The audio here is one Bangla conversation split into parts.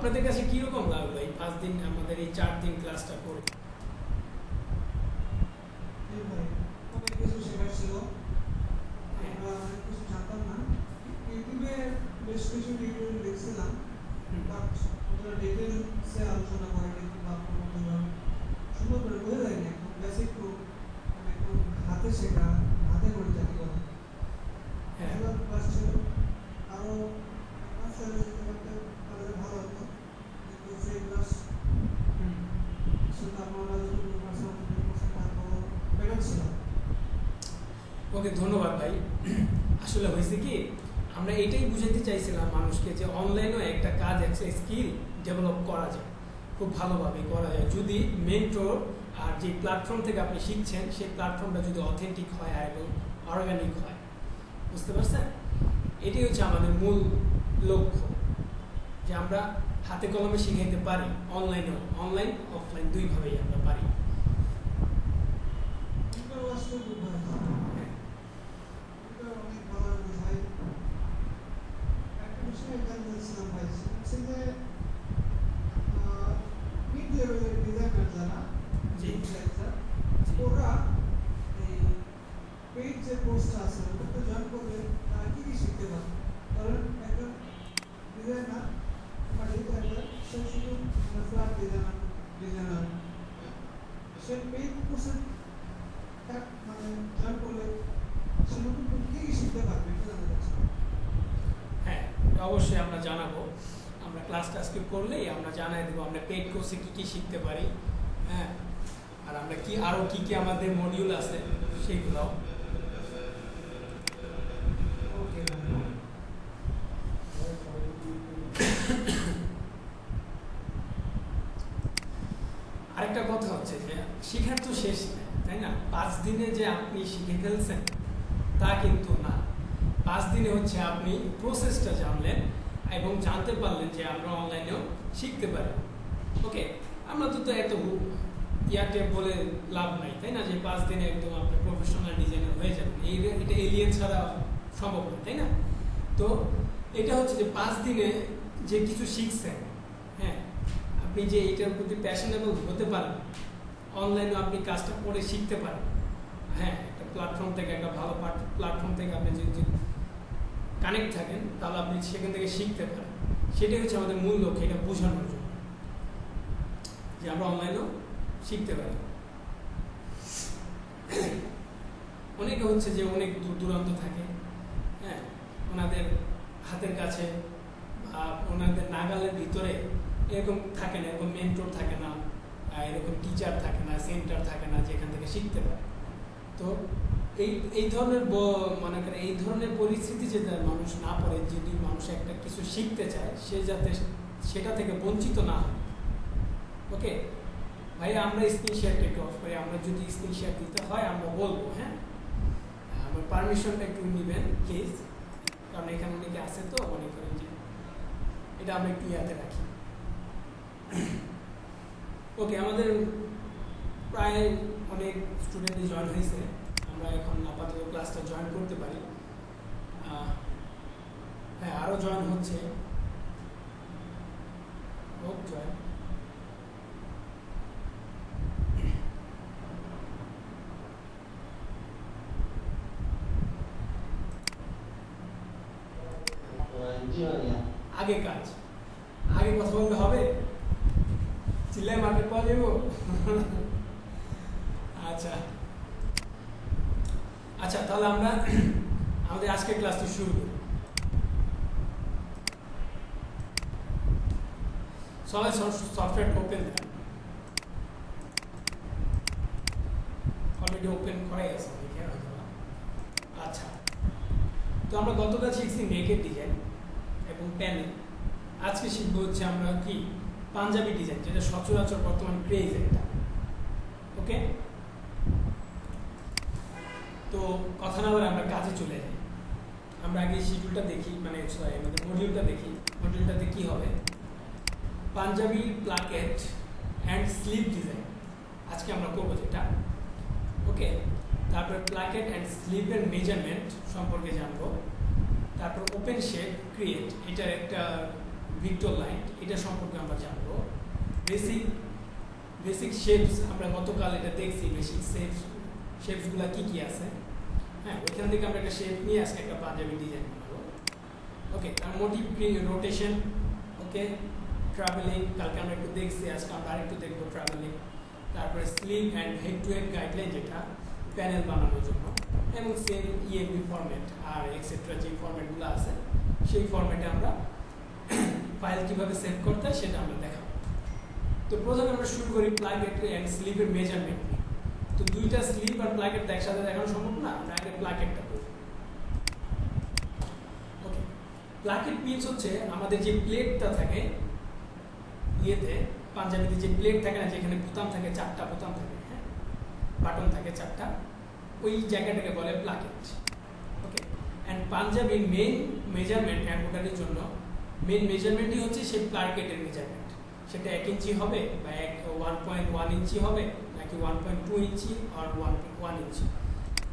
আপনাদের কাছে কিরকম লাগলো এই 5 দিন আমাদের এই 4 দিন ক্লাসটা করে? অনেক কিছু শেখার ছিল, আমরা অনেক কিছু জানতাম না। ইউটিউবে বেশ কিছু টিউটোরিয়াল দেখছিলাম, বাট ওরা ডিটেলসে আলোচনা করেনি বা কোনো সুন্দর করে বোঝা যায়নি। একদম বেসিক টু একদম হাতে শেখা, হাতে করে জানি কথা। ক্লাস ছিল, আরও ক্লাস যদি করতে পারলে ভালো হতো, কিন্তু সেই ক্লাস সেটা আমরা যতটুকু পারছিলাম তারপর বেটার ছিল। ওকে, ধন্যবাদ ভাই। আসলে হয়েছে কি, আমরা এটাই বুঝাতে চাইছিলাম মানুষকে যে অনলাইনেও একটা কাজ, একটা স্কিল ডেভেলপ করা যায়, খুব ভালোভাবে করা যায় যদি মেন্টর আর যে প্ল্যাটফর্ম থেকে আপনি শিখছেন সেই প্ল্যাটফর্মটা যদি অথেন্টিক হয় আর এবং অর্গানিক হয়। বুঝতে পারছেন? এটাই হচ্ছে আমাদের মূল লক্ষ্য, যে আমরা হাতে কলমে শিখাইতে পারি, অনলাইনেও, অনলাইন অফলাইন দুইভাবেই আমরা পারি। অনেক ভালো ভাই। একটা বিষয় জানতে চাচ্ছিলাম ভাই, হচ্ছে যে মিড লেভেলের ডিজাইনার যারা, ওরা এই পেইড যে কোর্সটা আছে ওটাতে জয়েন করলে তারা কি কি শিখতে পারে? কারণ একজন ডিজাইনার বা ডিজাইনার সে শুধু ফ্ল্যাট ডিজাইনার সে পেইড কোর্সে মানে জয়েন করলে সে নতুন কি কি শিখতে পারবে এটা জানতে চাচ্ছি। হ্যাঁ, অবশ্যই আমরা জানাবো। আমরা ক্লাসটা আজকে করলেই আমরা জানাই দেবো আমরা পেইড কোর্সে কী কী শিখতে পারি। হ্যাঁ, আর আমরা কি আরও কী কী আমাদের মডিউল আছে সেইগুলো। আরেকটা কথা হচ্ছে যে শিখার তো শেষ নেই, তাই না? 5 দিনে যে আপনি শিখে ফেলছেন তা কিন্তু না। 5 দিনে হচ্ছে আপনি প্রসেসটা জানলেন এবং জানতে পারলেন যে আমরা অনলাইনেও শিখতে পারি। ওকে, আমরা তো এত ইয়াতে বলে লাভ নাই, তাই না? যে 5 দিনে একদম আপনি প্রফেশনাল ডিজাইনার হয়ে যাবেন, এটা এলিয়েন ছাড়া সম্ভব না, তাই না? তো এটা হচ্ছে যে 5 দিনে যে কিছু শিখছেন, হ্যাঁ, আপনি যে এটার প্রতি প্যাশনেবল হতে পারেন, অনলাইনে আপনি কাজটা করে শিখতে পারেন। হ্যাঁ, একটা প্ল্যাটফর্ম থেকে, একটা ভালো প্ল্যাটফর্ম থেকে আপনি যদি কানেক্ট থাকেন তাহলে আপনি সেখান থেকে শিখতে পারেন। সেটাই হচ্ছে আমাদের মূল লক্ষ্য, এটা বোঝানোর জন্য যে আমরা অনলাইনেও শিখতে পারি। অনেকে হচ্ছে যে অনেক দূর দূরান্ত থাকে, হ্যাঁ, ওনাদের হাতের কাছে বা ওনাদের নাগালের ভিতরে এরকম থাকে না, এরকম মেন্টর থাকে না, এরকম টিচার থাকে না, সেন্টার থাকে না যেখান থেকে শিখতে পারে। তো এই ধরনের মনে করেন এই ধরনের পরিস্থিতি যাতে মানুষ না পড়ে, যদি মানুষ একটা কিছু শিখতে চায় সে যাতে সেটা থেকে বঞ্চিত না হয়। ওকে ভাই, আমরা স্ক্রিন শেয়ারটা একটু অফ করি। আমরা যদি স্ক্রিন শেয়ার দিতে হয় আমরা বলবো, হ্যাঁ, আমার পারমিশনটা একটু নেবেন প্লিজ, কারণ এখানে অনেকে আছে তো মনে করেন যে এটা আমরা একটু ইয়াতে রাখি। ওকে, আমাদের প্রায় অনেক স্টুডেন্টই জয়েন হয়েছে, আমরা এখন আপাতত ক্লাসটা জয়েন করতে পারি। হ্যাঁ, আরও জয়েন হচ্ছে, জয়েন। আগে কাজ, আগে কথা বলতে হবে, চিল্লায় মার্কেট পাওয়া যাবো। আচ্ছা আচ্ছা, তাহলে আমরা আমাদের আজকের ক্লাসটা শুরু করি। সবাই সফটওয়্যার ওপেন দেন, অলরেডি ওপেন করাই আছে। আচ্ছা, তো আমরা গতকাল শিখছি নেকেড ডিজাইন এবং প্যানেল। আজকে শিখবো হচ্ছে আমরা কি পাঞ্জাবি ডিজাইন, যেটা সচরাচর বর্তমান ক্রেজ একটা। ওকে, তো কথা না বলে আমরা কাজে চলে যাই। আমরা আগে শিডিউলটা দেখি, মানে সরি আমাদের মডিউলটা দেখি। মডিউলটাতে কি হবে? Panjabi placket and sleeve design আজকে আমরা করবো যেটা। ওকে, তারপর প্লাকেট অ্যান্ড স্লিভের মেজারমেন্ট সম্পর্কে জানবো। তারপর ওপেন শেপ ক্রিয়েট, এটার একটা ভিক্টর লাইন, এটা সম্পর্কে আমরা জানবো। বেসিক শেপস আমরা গতকাল এটা দেখছি, বেসিক শেপসগুলো কি কি আছে। হ্যাঁ, ওইখান থেকে আমরা একটা শেপ নিয়ে আজকে একটা পাঞ্জাবি ডিজাইন করবো। ওকে, আর মোটিভ রোটেশন, ওকে, ট্রাভেলিং কালকে আমরা একটু দেখছি, আজকে আমরা আরেকটু দেখবো ট্রাভেলিং। তারপরে slip and head to head guideline, যেটা প্যানেল বানানোর জন্য, এবং সেম ইএমবি ফরম্যাট আর এক্সেট্রা যে ফরম্যাটগুলো আছে সেই ফরম্যাটে আমরা ফাইল কীভাবে সেভ করতে হয় সেটা আমরা দেখাবো। তো প্রথমে আমরা শুরু করি প্লাকেট অ্যান্ড স্লিপের মেজারমেন্ট নিয়ে। তো দুইটা স্লিপ আর প্লাকেট একসাথে দেখানো সম্ভব না, আমরা আগে প্লাকেটটা করি। ওকে, প্লাকেট মিনস হচ্ছে আমাদের যে প্লেটটা থাকে ইয়েতে, পাঞ্জাবিতে যে প্লেট থাকে না, যেখানে বোতাম থাকে, 4টা বোতাম থাকে, হ্যাঁ, বাটন থাকে 4টা, ওই জায়গাটাকে বলে প্লাকেট। ওকে, অ্যান্ড পাঞ্জাবির মেইন মেজারমেন্ট এমব্রয়ডারির জন্য মেইন মেজারমেন্টই হচ্ছে সেই প্লাকেটের মেজারমেন্ট। সেটা 1 ইঞ্চি হবে বা 1.1 ইঞ্চি হবে নাকি 1.2 ইঞ্চি আর 1 ইঞ্চি,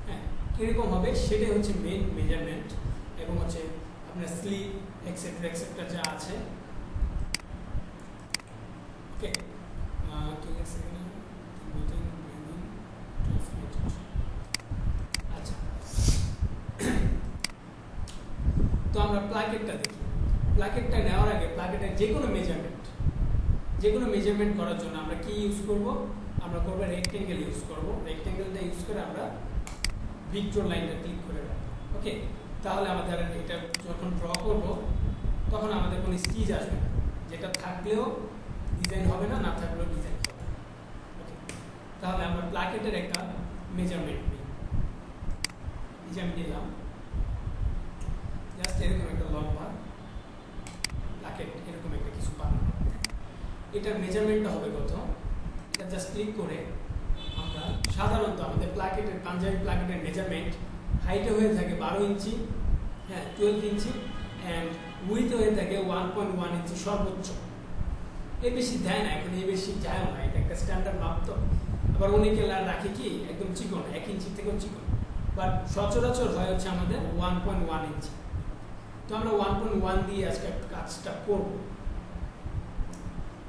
হ্যাঁ, কীরকম হবে সেটাই হচ্ছে মেইন মেজারমেন্ট। এবং হচ্ছে আপনার স্লিপ এক্সেট্রা এক্সেট্রা যা আছে। ওকে, ঠিক আছে, আচ্ছা। তো আমরা প্লাকেটটা দেখি। প্লাকেটটা নেওয়ার আগে প্লাকেটের যে কোনো মেজারমেন্ট করার জন্য আমরা কি ইউজ করব? আমরা করবো রেক্টেঙ্গেল ইউজ করব। রেক্টেঙ্গেলটা ইউজ করে আমরা ভিক্টর লাইনটা ক্লিক করে রাখবো। ওকে, তাহলে আমাদের এটা যখন ড্র করব তখন আমাদের কোনো স্টিচ আসবে না, যেটা থাকলেও ডিজাইন হবে না, না থাকলেও ডিজাইন হবে না। ওকে, তাহলে আমরা প্লাকেটের একটা মেজারমেন্ট নিই। এই যে আমি নিলাম জাস্ট এরকম একটা লম্বা প্লাকেট, এরকম একটা কিছু বানানো। এটার মেজারমেন্টটা হবে কত? এটা জাস্ট ক্লিক করে আমরা সাধারণত আমাদের প্লাকেটের পাঞ্জাবি প্লাকেটের মেজারমেন্ট হাইটে হয়ে থাকে 12 ইঞ্চি, হ্যাঁ, 12 ইঞ্চি, অ্যান্ড উইথ হয়ে থাকে 1.1 ইঞ্চি সর্বোচ্চ। এর বেশি দেয় না, এখন এর বেশি যায়ও না, এটা একটা স্ট্যান্ডার্ড মাপ। তো আবার অনেকে রাখে কি একদম চিকন, 1 ইঞ্চি থেকেও চিকন, বাট সচরাচর হয় হচ্ছে আমাদের 1.1 ইঞ্চি। তো আমরা 1.1 দিয়ে আজকে কাজটা করব।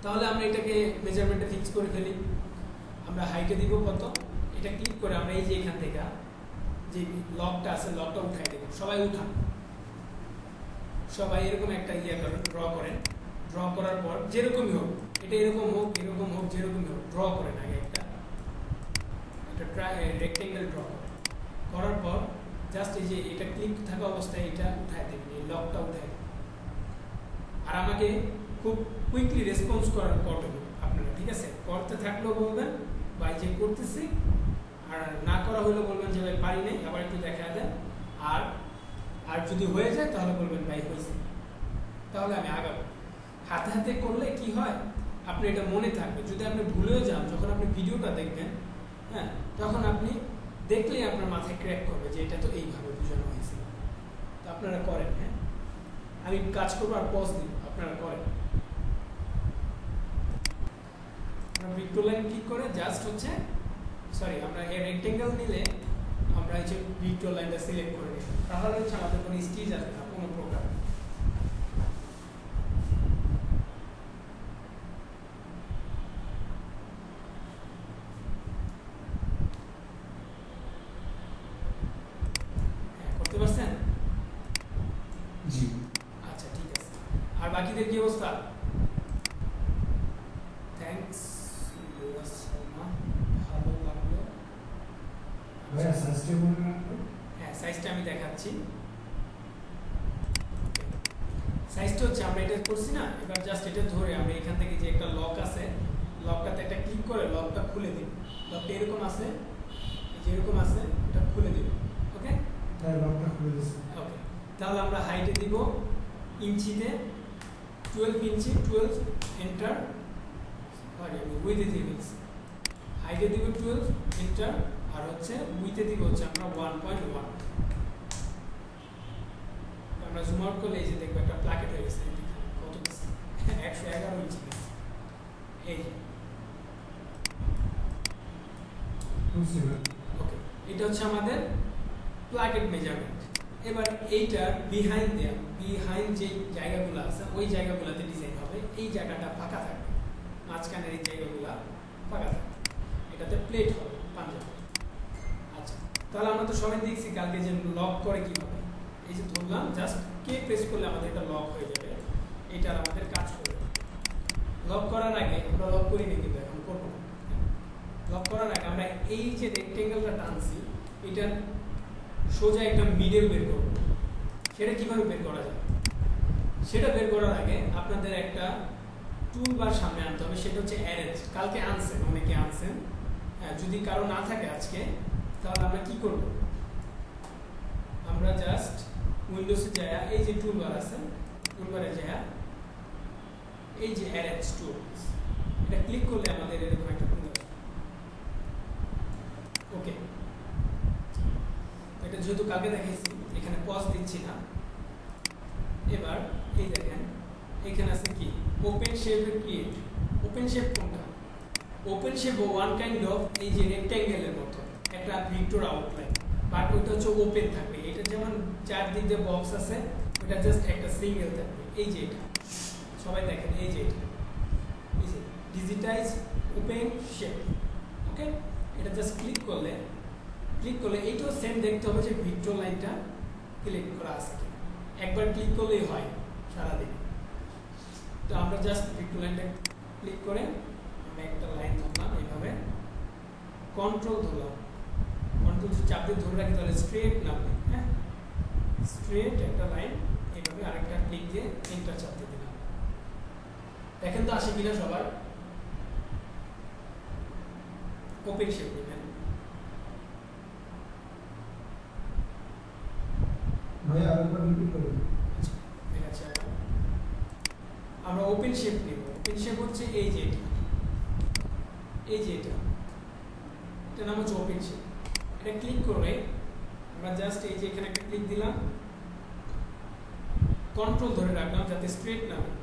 তাহলে আমরা এটাকে মেজারমেন্টে ফিক্স করে ফেলি। আমরা হাইটে দিব কত, এটা ক্লিক করে আমরা এই যে এখান থেকে যে লকটা আছে লকটা উঠাই দেব। সবাই উঠান, সবাই এরকম একটা করেন, ড্র করেন। ড্র করার পর যেরকমই হোক, এটা এরকম হোক যেরকমই হোক, ড্র করেন আগে একটা রেক্টেঙ্গেল ড্র করার পর জাস্ট এই যে এটা ক্লিক থাকা অবস্থায় এটা উঠাই দেবেন, এই লকটা উঠাই দেবেন। আর আমাকে খুব কুইকলি রেসপন্স করবেন আপনারা, ঠিক আছে? করতে থাকলেও বলবেন ভাই যে করতেছি, আর না করা হলেও বলবেন যে ভাই পারি নাই, আবার একটু দেখা দেন। আর যদি হয়ে যায় তাহলে বলবেন ভাই হয়েছে, তাহলে আমি আগাবো। হাতে হাতে করলে কি হয়, আপনি এটা মনে থাকবে। যদি আপনি ভুলেও যান, যখন আপনি ভিডিওটা দেখবেন, হ্যাঁ, তখন আপনি দেখলেই আপনার মাথায় ক্র্যাক করবে যে এটা তো এইভাবে বোঝানো হয়েছে। তো আপনারা করেন, হ্যাঁ, আমি কাজ করবো আর পজ দিব, আপনারা করেন। আমরা ভিক্টর লাইন ক্লিক করে জাস্ট হচ্ছে আমরা এই রেক্টেঙ্গেল নিলে আমরা এই যে ভিক্টর লাইনটা সিলেক্ট করে নিই, তাহলে হচ্ছে আমাদের কোনো স্টিচ আসবে না কোনো প্রকার। করতে পারছেন? জি, আচ্ছা, ঠিক আছে। আর বাকিদের কি অবস্থা? থ্যাঙ্কস, ভালো লাগলো। ভাইয়া সাজটা বলে রাখবো। হ্যাঁ, সাইজটা আমি দেখাচ্ছি। সাইজটা হচ্ছে আমরা এটা করছি না, এবার জাস্ট এটা ধরে আমরা এখান থেকে যে একটা লক আছে, লকটাতে একটা ক্লিক করে লকটা খুলে দিন। লকটা এরকম আছে, যেরকম আছে এটা খুলে দিন। ওকে, তাই লকটা খুলে দিচ্ছি। ওকে, তাহলে আমরা হাইটে দিব ইঞ্চিতে 12 ইঞ্চি, 12 এন্টার। উইথে দিব হাইটে দিব 12 এন্টার, আর হচ্ছে উইথে দিব হচ্ছে আমরা 1.1। আমরা জুম আউট করলে এই যে দেখবো একটা প্লাকেট হয়ে গেছে। কত 111 ইঞ্চি। এই বুঝছি ভাই। ওকে, এটা হচ্ছে আমাদের প্লাকেট মেজারমেন্ট। এবার এইটার বিহাইন্ড যে জায়গাগুলো আছে ওই জায়গাগুলোতে ডিজাইন হবে। এই জায়গাটা ফাঁকা থাকবে, মাঝখানের এই জায়গাগুলো ফাঁকা থাকবে, এটাতে প্লেট হবে পাঞ্জাবি। আচ্ছা, তাহলে আমরা তো সবাই দেখছি কালকে যে লক করে কিভাবে। এই যে ধরলাম, জাস্ট কে প্রেস করলে আমাদের এটা লক হয়ে যাবে, এটার আমাদের কাজ করবে। লক করার আগে আমরা লক করিনি, কিন্তু এখন করবো। লক করার আগে আমরা এই যে রেক্টেঙ্গেলটা টানছি, এটার সোজা একটা মিডল বের করবো। সেটা কিভাবে বের করা যায়, সেটা বের করার আগে আপনাদের একটা টুল বার সামনে আনতে হবে, সেটা হচ্ছে অ্যারেঞ্জ। কালকে আনছেন, অনেকে আনছেন। হ্যাঁ, যদি কারো না থাকে আজকে, তাহলে আমরা কি করব, আমরা জাস্ট উইন্ডোজে যায়, এই যে টুল বার আছে, টুল বারে যায় এই যে অ্যারেঞ্জ টুল, এটা ক্লিক করলে আমাদের এরকম একটা টুল আসবে। ওকে, এটা যেহেতু কালকে দেখাইছি, এখানে পজ দিচ্ছি না। এবার এই দেখেন, এখানে আছে কি open shape create. Open shape কোনটা? Open shape one kind of এই যে রেক্ট্যাঙ্গেলের মতো একটা ভিক্টর আউটলাইন, বাট ওটা হচ্ছে ওপেন থাকবে। এটা যেমন চারদিক দিয়ে বক্স আছে, ওটা জাস্ট একটা সিঙ্গেল থাকবে। এই যে এটা সবাই দেখেন, এই যে এটা, এই যে ডিজিটাইজ ওপেন শেপ। ওকে, এটা জাস্ট ক্লিক করলে এইটাও সেম দেখতে হবে যে ভিক্টর লাইনটা ক্লিক করা আছে কিনা। একবার ক্লিক করলেই হয় সারাদিন। তো আমরা জাস্ট ভিক্টর লাইনটা ক্লিক করে আমরা একটা লাইন ধরলাম, এইভাবে কন্ট্রোল ধরলাম, কন্ট্রোল চাপ দিয়ে ধরে রাখি, তাহলে স্ট্রেট নামবে। হ্যাঁ, স্ট্রেট একটা লাইন, এইভাবে আরেকটা ক্লিক দিয়ে এন্টার চাপ দিয়ে দিলাম। দেখেন তো আসে কিনা সবার। ওপেন শেপ নেবেন। ভাই আরেকবার রিপিট করুন। আচ্ছা, ঠিক আছে। আমরা ওপেন শেপ নেব। ওপেন শেপ হচ্ছে এই যে এটা, এই যে এটা, এটার নাম হচ্ছে ওপেন শেপ। এটা ক্লিক করে আমরা জাস্ট এই যে এখানে একটা ক্লিক দিলাম, কন্ট্রোল ধরে রাখলাম যাতে স্ট্রেট না হয়।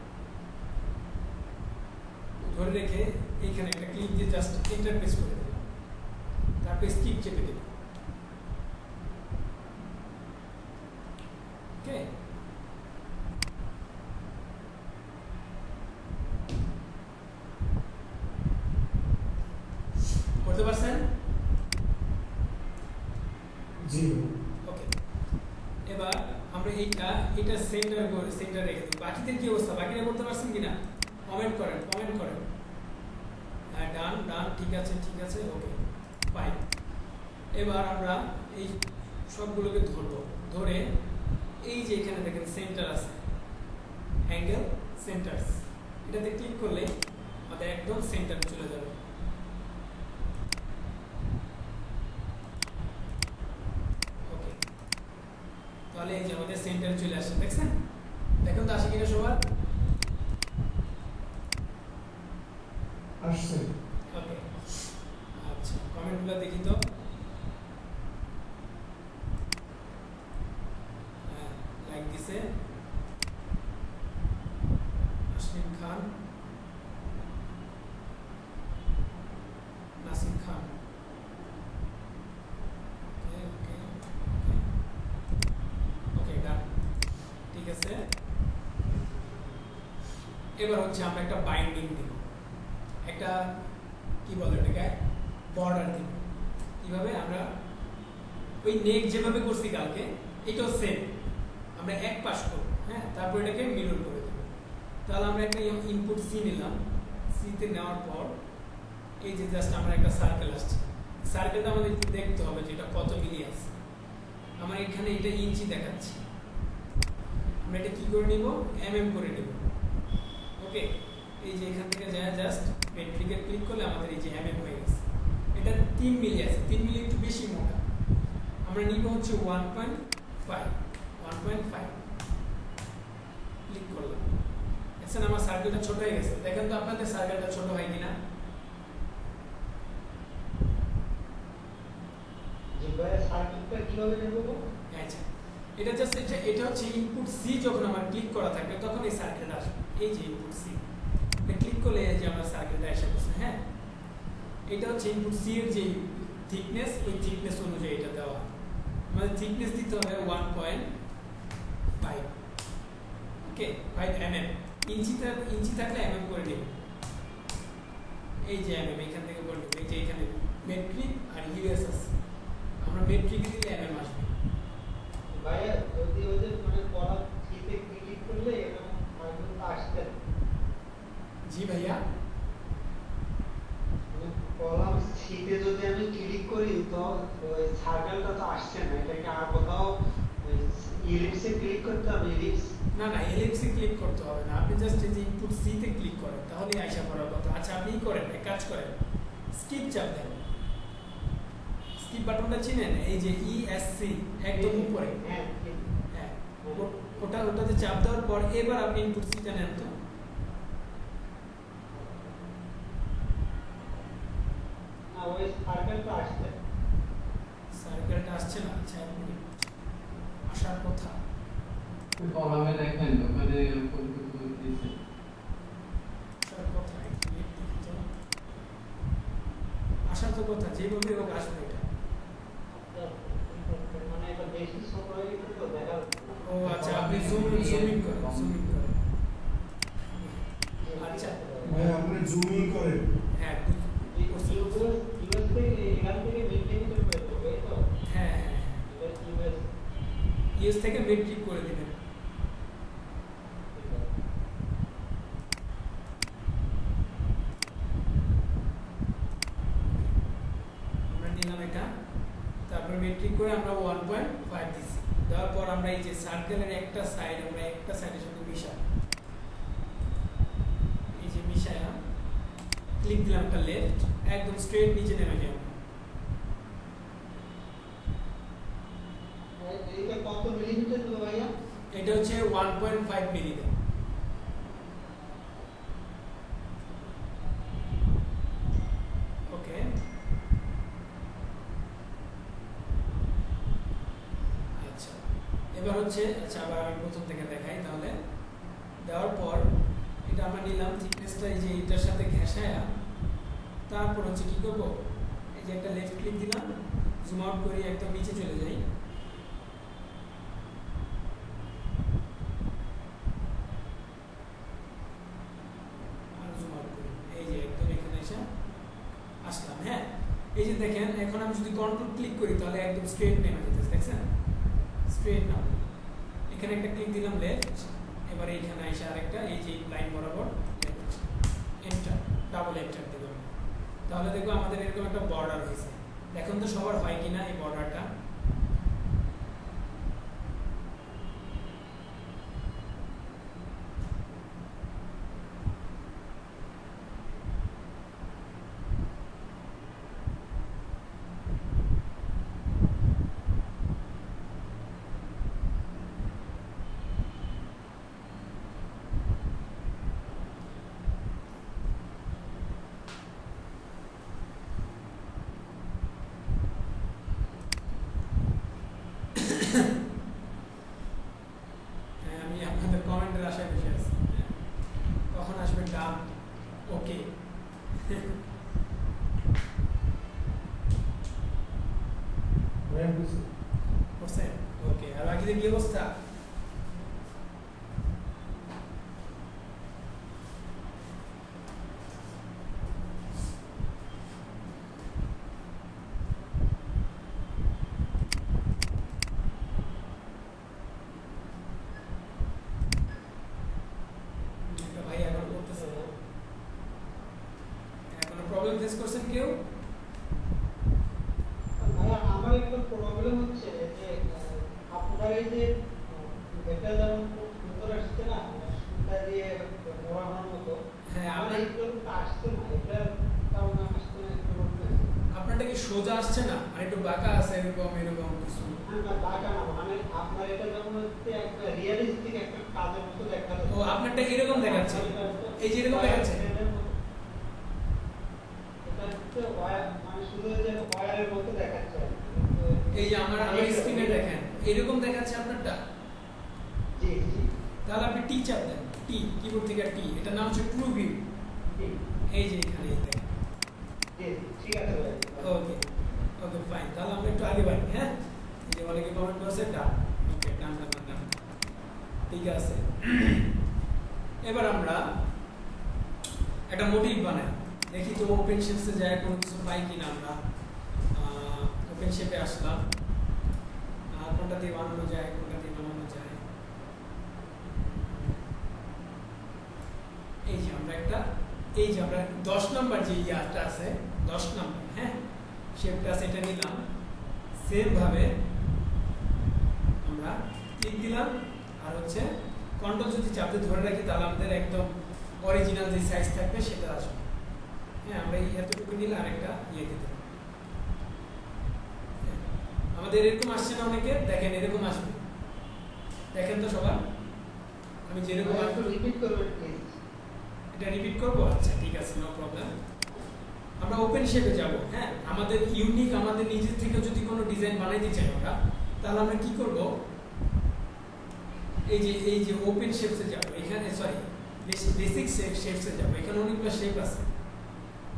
ধরে রেখে এইখানে একটা ক্লিক দিয়ে জাস্ট এন্টার প্রেস করে দিলাম, তারপর স্কিপ চেপে দিলাম। ওকে, করতে পারছেন? জি। ওকে, এবার আমরা এটা সেন্টার রেখে দেব। বাকিদের কি অবস্থা, বাকিরা করতে পারছেন কিনা কমেন্ট করেন। হ্যাঁ, ডান, ঠিক আছে, ওকে, ফাইন। এবার আমরা এই সবগুলোকে ধরবো, ধরে এই যে এখানে দেখেন সেন্টার আছে, অ্যাঙ্গেল সেন্টারস, এটাতে ক্লিক করলে আমাদের একদম সেন্টার চলে যাবে। ওকে, তাহলে এই যে আমাদের সেন্টার চলে আসছে, দেখছেন? দেখুন তো আসে কিনা সবার। আসছে। ওকে, আচ্ছা, কমেন্টগুলো দেখি তো। লাইক দিছে আসলিম খান, নাসিম খান। ওকে, ডান, ঠিক আছে। এবার হচ্ছে আমরা একটা বাইন্ডিং দিব, একটা কি বলে এটাকে বর্ডার দিব। কিভাবে? আমরা ওই নেক যেভাবে করছি কালকে, এটাও সেম, আমরা এক পাশ করবো। হ্যাঁ, তারপর এটাকে মিরর করে দেবো। তাহলে আমরা একটা ইনপুট সি নিলাম। সিতে নেওয়ার পর এই যে জাস্ট আমরা একটা সার্কেল আসছে, সার্কেলটা আমাদের দেখতে হবে যে এটা কত মিলি আছে। আমার এখানে এটা ইঞ্চি দেখাচ্ছে, আমরা এটা কি করে নিব, করে নিব। ওকে, এই যে এখান থেকে যায় জাস্ট মেট্রিকে ক্লিক করলে আমাদের এই যে হয়ে গেছে। এটা 3 মিলি আছে, 3 মিলি একটু বেশি মোটা। আমরা নিব হচ্ছে 1.5 ক্লিক করলাম। দেখছেন আমার সার্কেলটা ছোট হয়ে গেছে। দেখেন তো আপনাদের সার্কেলটা ছোট হয় কিনা। আচ্ছা, এটা জাস্ট এটা হচ্ছে ইনপুট সি। যখন আমার ক্লিক করা থাকবে তখন এই সার্কেলটা আসবে। এই যে ইনপুট সি, ক্লিক করলে এই যে আমার সার্কেলটা এসে গেছে। হ্যাঁ, এটা হচ্ছে ইনপুট সি এর যে থিকনেস, ওই থিকনেস অনুযায়ী এটা দেওয়া। আমাদের থিকনেস দিতে হবে 1.5, ওকে 5 mm। ইঞ্চি থাকলে mm করে নেবেন, এই যে mm এখান থেকে করে নেবেন, এই যে এখানে মেট্রিক আর ইউএস আছে, আমরা মেট্রিক দিলে mm আসবে। ভাইয়া যদি ওদের মানে কলাম থ্রিতে ক্লিক করলে এরকম মার্কগুলো আসছে না। জি ভাইয়া, মানে কলাম থ্রিতে যদি আমি ক্লিক করি তো ওই সার্কেলটা তো আসছে না, এটাকে আর কোথাও ইলিপসে ক্লিক করতে হবে? ইলিপস না না, এলিপসে ক্লিক করতে হবে না, আপনি জাস্ট এই যে ইনপুট সি তে ক্লিক করেন, তাহলেই আইসা পড়ার কথা। আচ্ছা আপনি করেন, এক কাজ করেন, স্কিপ চাপ দেন, স্কিপ বাটনটা চিনেন, এই যে ইএসসি একদম উপরে, হ্যাঁ হ্যাঁ ওটাতে চাপ দেওয়ার পর এবার আপনি ইনপুট সিটা নেন তো। না ওই সার্কেলটা আসছে, সার্কেলটা আসছে না, আচ্ছা এক মিনিট, আসার কথা। কলামে দেখেন ওখানে এরকম কিছু দিয়েছে। আসার কথা, এক মিনিট দেখি তো। আসার তো কথা, যেভাবে হোক আসবে এটা। মানে এটা বেশি ছোট হয়ে গেছে তো দেখা যাচ্ছে না। ও আচ্ছা, আপনি জুমিং করেন, জুমিং করেন। আচ্ছা ভাইয়া আপনি জুমিং করেন। হ্যাঁ ইউএস থেকে এখান থেকে মেনটেন করে দেবো, এই তো? হ্যাঁ হ্যাঁ, ইউএস ইউএস থেকে মেট্রিক করে দিবেন। আমরা নিলাম এটা, তারপর মেট্রিক করে আমরা 1.5 দিছি, দেওয়ার পর আমরা এই যে সার্কেলের একটা সাইড, আমরা একটা সাইডের সাথে মিশাই, এই যে মিশাইলাম, ক্লিক দিলাম একটা লেফট, একদম স্ট্রেট নিচে নেমে যাবে। এইটা কত মিলিমিটার দেবো ভাইয়া? এটা হচ্ছে 1.5 মিলি দেন। ওকে আচ্ছা, এবার হচ্ছে, আচ্ছা আবার আমি প্রথম থেকে দেখাই তাহলে। দেওয়ার পর এটা আমরা নিলাম থিকনেসটা, এই যে এটার সাথে ঘেঁষায়া, তারপর হচ্ছে কি করব, এই যে একটা লেফট ক্লিক দিলাম, জুম আউট করি, একদম নিচে চলে যাই, আসলাম। হ্যাঁ এই যে দেখেন, এখন আমি যদি কন্ট্রোল ক্লিক করি তাহলে একদম স্ট্রেট নেমে যেতেছে, দেখছেন স্ট্রেট নাম। এখানে একটা ক্লিক দিলাম লেফট, এবার এইখানে এসে আরেকটা, এই যে লাইন বরাবর এন্টার, ডাবল এন্টার দেবো, তাহলে দেখবো আমাদের এরকম একটা বর্ডার হয়েছে। এখন তো সবার হয় কিনা এই বর্ডারটা, আমি আপনাদের কমেন্টের আশায় বসে আছি, কখন আসবে ডান ওকে। ভাইয়া বুঝছি। করছেন ওকে, আর বাকিদের কি অবস্থা? ভাই এখন করতেছে না, কোনো প্রবলেম ফেস করছেন কেউ? ভাইয়া আমার একটা প্রবলেম হচ্ছে যে আপনার এই যে এটা যেমন খুব সুন্দর আসছে না, সুতা দিয়ে মোড়ানোর মতো, হ্যাঁ আমার আপনার, এইগুলো আসছে না, এটা কারণ আসছে না একটু বলবেন? আপনারটা কি সোজা আসছে না, আর একটু বাঁকা আছে এরকম এরকম কিছু? না বাঁকা না, মানে আপনার এটা যেমন হচ্ছে একটা রিয়েলিস্টিক একটা কাজের মতো দেখা যাচ্ছে। ও আপনারটা এরকম দেখাচ্ছে, এই যে এরকম দেখাচ্ছে, এটা হচ্ছে মানে শুধু যে ওয়্যারের মতো দেখাচ্ছে। এই যে আমার স্ক্রিনে দেখেন এরকম দেখাচ্ছে আপনারটা। জি জি তাহলে আপনি টি চাপ দেন, টি কিবোর্ড থেকে টি, এটার নাম হচ্ছে ট্রু ভিউ, জি এই যে এখানে দেখেন। জি ঠিক আছে ভাই। ওকে ওকে ফাইন, তাহলে আমরা একটু আগে বাড়ি। হ্যাঁ এই যে অনেকে কমেন্ট করছে ডান, ওকে ডান ডান ডান, ঠিক আছে। এবার আমরা একটা মোটিভ বানাই, দেখি তো ওপেন শেপসে যায় কোনো কিছু পাই কিনা। আমরা ওপেন শেপে আসলাম, কোনটা দিয়ে বানানো যায়, কোনটা দিয়ে বানানো যায়। এই যে আমরা একটা, এই যে আমরা 10 নাম্বার যে ইয়াটা আছে 10 নাম্বার, হ্যাঁ শেপটা সেটা নিলাম, সেম ভাবে আমরা ক্লিক দিলাম, আর হচ্ছে কন্ট্রোল যদি চাপতে ধরে রাখি তাহলে আমাদের একদম অরিজিনাল যে সাইজ থাকবে সেটা আসবে। হ্যাঁ আমরা এই এতটুকু নিলে আরেকটা ইয়ে দিতে হবে। আমাদের এরকম আসছে না অনেকে, দেখেন এরকম আসবে, দেখেন তো সবার, আমি যেরকম একটু রিপিট করবেন প্লিজ। এটা রিপিট করবো, আচ্ছা ঠিক আছে, নো প্রবলেম। আমরা ওপেন শেপে যাব, হ্যাঁ আমাদের ইউনিক, আমাদের নিজের থেকে যদি কোনো ডিজাইন বানাইতে চাই আমরা, তাহলে আমরা কি করব, এই যে ওপেন শেপসে যাব, এখানে সরি বেসিক শেপসে যাব, এখানে অনেকগুলো শেপ আছে।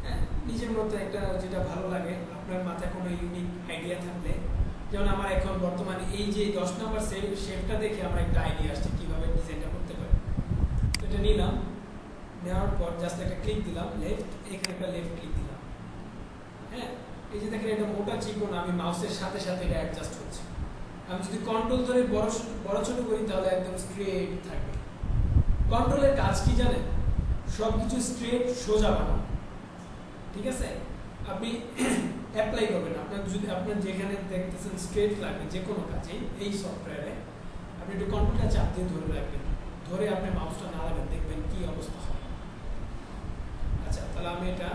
হ্যাঁ নিজের মতো একটা যেটা ভালো লাগে, আপনার মাথায় কোনো ইউনিক আইডিয়া থাকলে, যেমন আমার এখন বর্তমানে এই যে 10 নম্বর শেপটা দেখে আমার একটা আইডিয়া আসছে কিভাবে ডিজাইনটা করতে পারি। তো এটা নিলাম, নেওয়ার পর জাস্ট একটা ক্লিক দিলাম লেফট, এখানে একটা লেফট ক্লিক দিলাম। হ্যাঁ এই যে দেখেন এটা মোটা চিকন, আমি মাউসের সাথে সাথে এটা অ্যাডজাস্ট হচ্ছে। আমি যদি কন্ট্রোল ধরে বড় ছোট করি তাহলে একদম স্ট্রেট থাকবে। কন্ট্রোলের কাজ কি জানেন, সবকিছু স্ট্রেট সোজা বানানো, ঠিক আছে। আপনি অ্যাপ্লাই করবেন, আপনার যদি আপনার যেখানে দেখতেছেন স্ট্রেট লাগবে যে কোনো কাজে এই সফটওয়্যারে, আপনি একটু কন্ট্রোলটা চাপ দিয়ে ধরে রাখবেন, ধরে আপনি মাউসটা নাড়াবেন, দেখবেন কি অবস্থা হয়। আচ্ছা তাহলে আমি এটা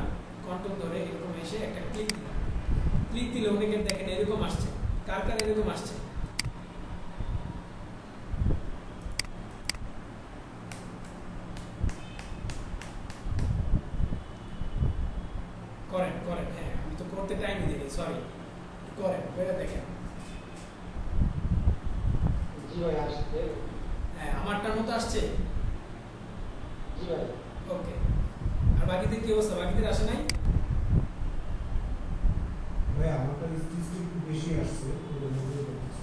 কন্ট্রোল ধরে এরকম এসে একটা ক্লিক দিলাম, ক্লিক দিলে অনেকে দেখেন এরকম আসছে, কার কার এরকম আসছে, করেন করেন, হ্যাঁ আমি তো করতে টাইম দিই, সরি, করেন করে দেখেন। জি ভাই আসছে। হ্যাঁ আমারটার মতো আসছে, জি ভাই। ওকে। আর বাকিদের কি অবস্থা, বাকিদের আসে নাই? ভাই আমারটা স্টিচটা একটু বেশি আসছে,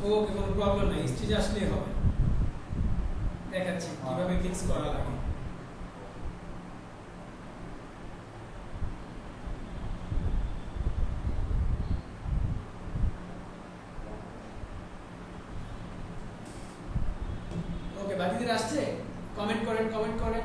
ওকে কোনো প্রবলেম নাই, স্টিচ আসলেই হবে। দেখাচ্ছি কিভাবে ফিক্স করা লাগে। ওকে বাকিদের আসছে, কমেন্ট করেন কমেন্ট করেন।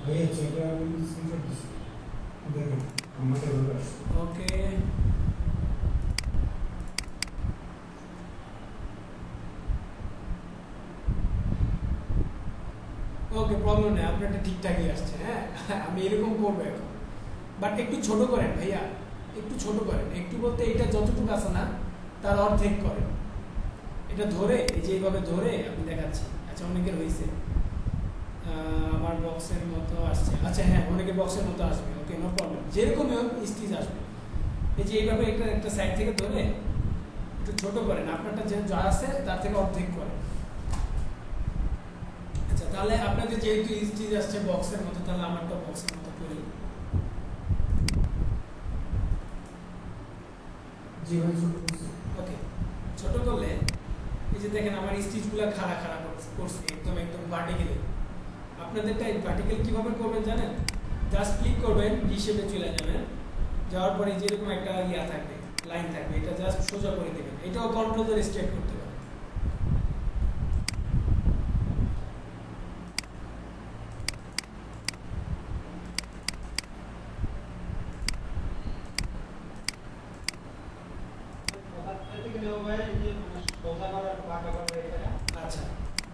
ভাইয়া যেটা আমি স্ক্রিনশট দিচ্ছি দেখেন আমারটা এভাবে আসছে। ওকে ওকে প্রবলেম নেই, আপনারটা ঠিকঠাকই আসছে। হ্যাঁ আমি এরকম করবো এখন, বাট একটু ছোট করেন ভাইয়া, একটু ছোট করেন, একটু বলতে এটা যতটুকু আছে না তার অর্ধেক করেন। এটা ধরে এই যে এইভাবে ধরে আমি দেখাচ্ছি। আচ্ছা অনেকের হয়েছে, আমার বক্সের মতো আসছে, আচ্ছা হ্যাঁ অনেকের বক্সের মতো আসবে, ওকে নো প্রবলেম, যেরকমই হোক স্টিচ আসবে। এই যে এইভাবে একটা সাইড থেকে ধরে একটু ছোট করেন, আপনারটা যে যা আছে তার থেকে অর্ধেক করেন। আচ্ছা তাহলে আপনাদের যেহেতু স্টিচ আসছে বক্সের মতো, তাহলে আমারটা বক্সের মতো করি। জি ভাই ছোট করছি। ওকে ছোট করলে এই যে দেখেন আমার স্টিচগুলো খাড়া খাড়া করছে, একদম একদম ভার্টিক্যালি। আপনাদেরটা ভার্টিক্যাল কিভাবে করবেন জানেন, জাস্ট ক্লিক করবেন, ডি শেপে চলে যাবেন, যাওয়ার পরে যেরকম একটা ইয়া থাকবে, লাইন থাকবে, এটা জাস্ট সোজা করে দেবেন। এটাও কন্ট্রোল ধরে স্ট্রেট করতে পারেন। আচ্ছা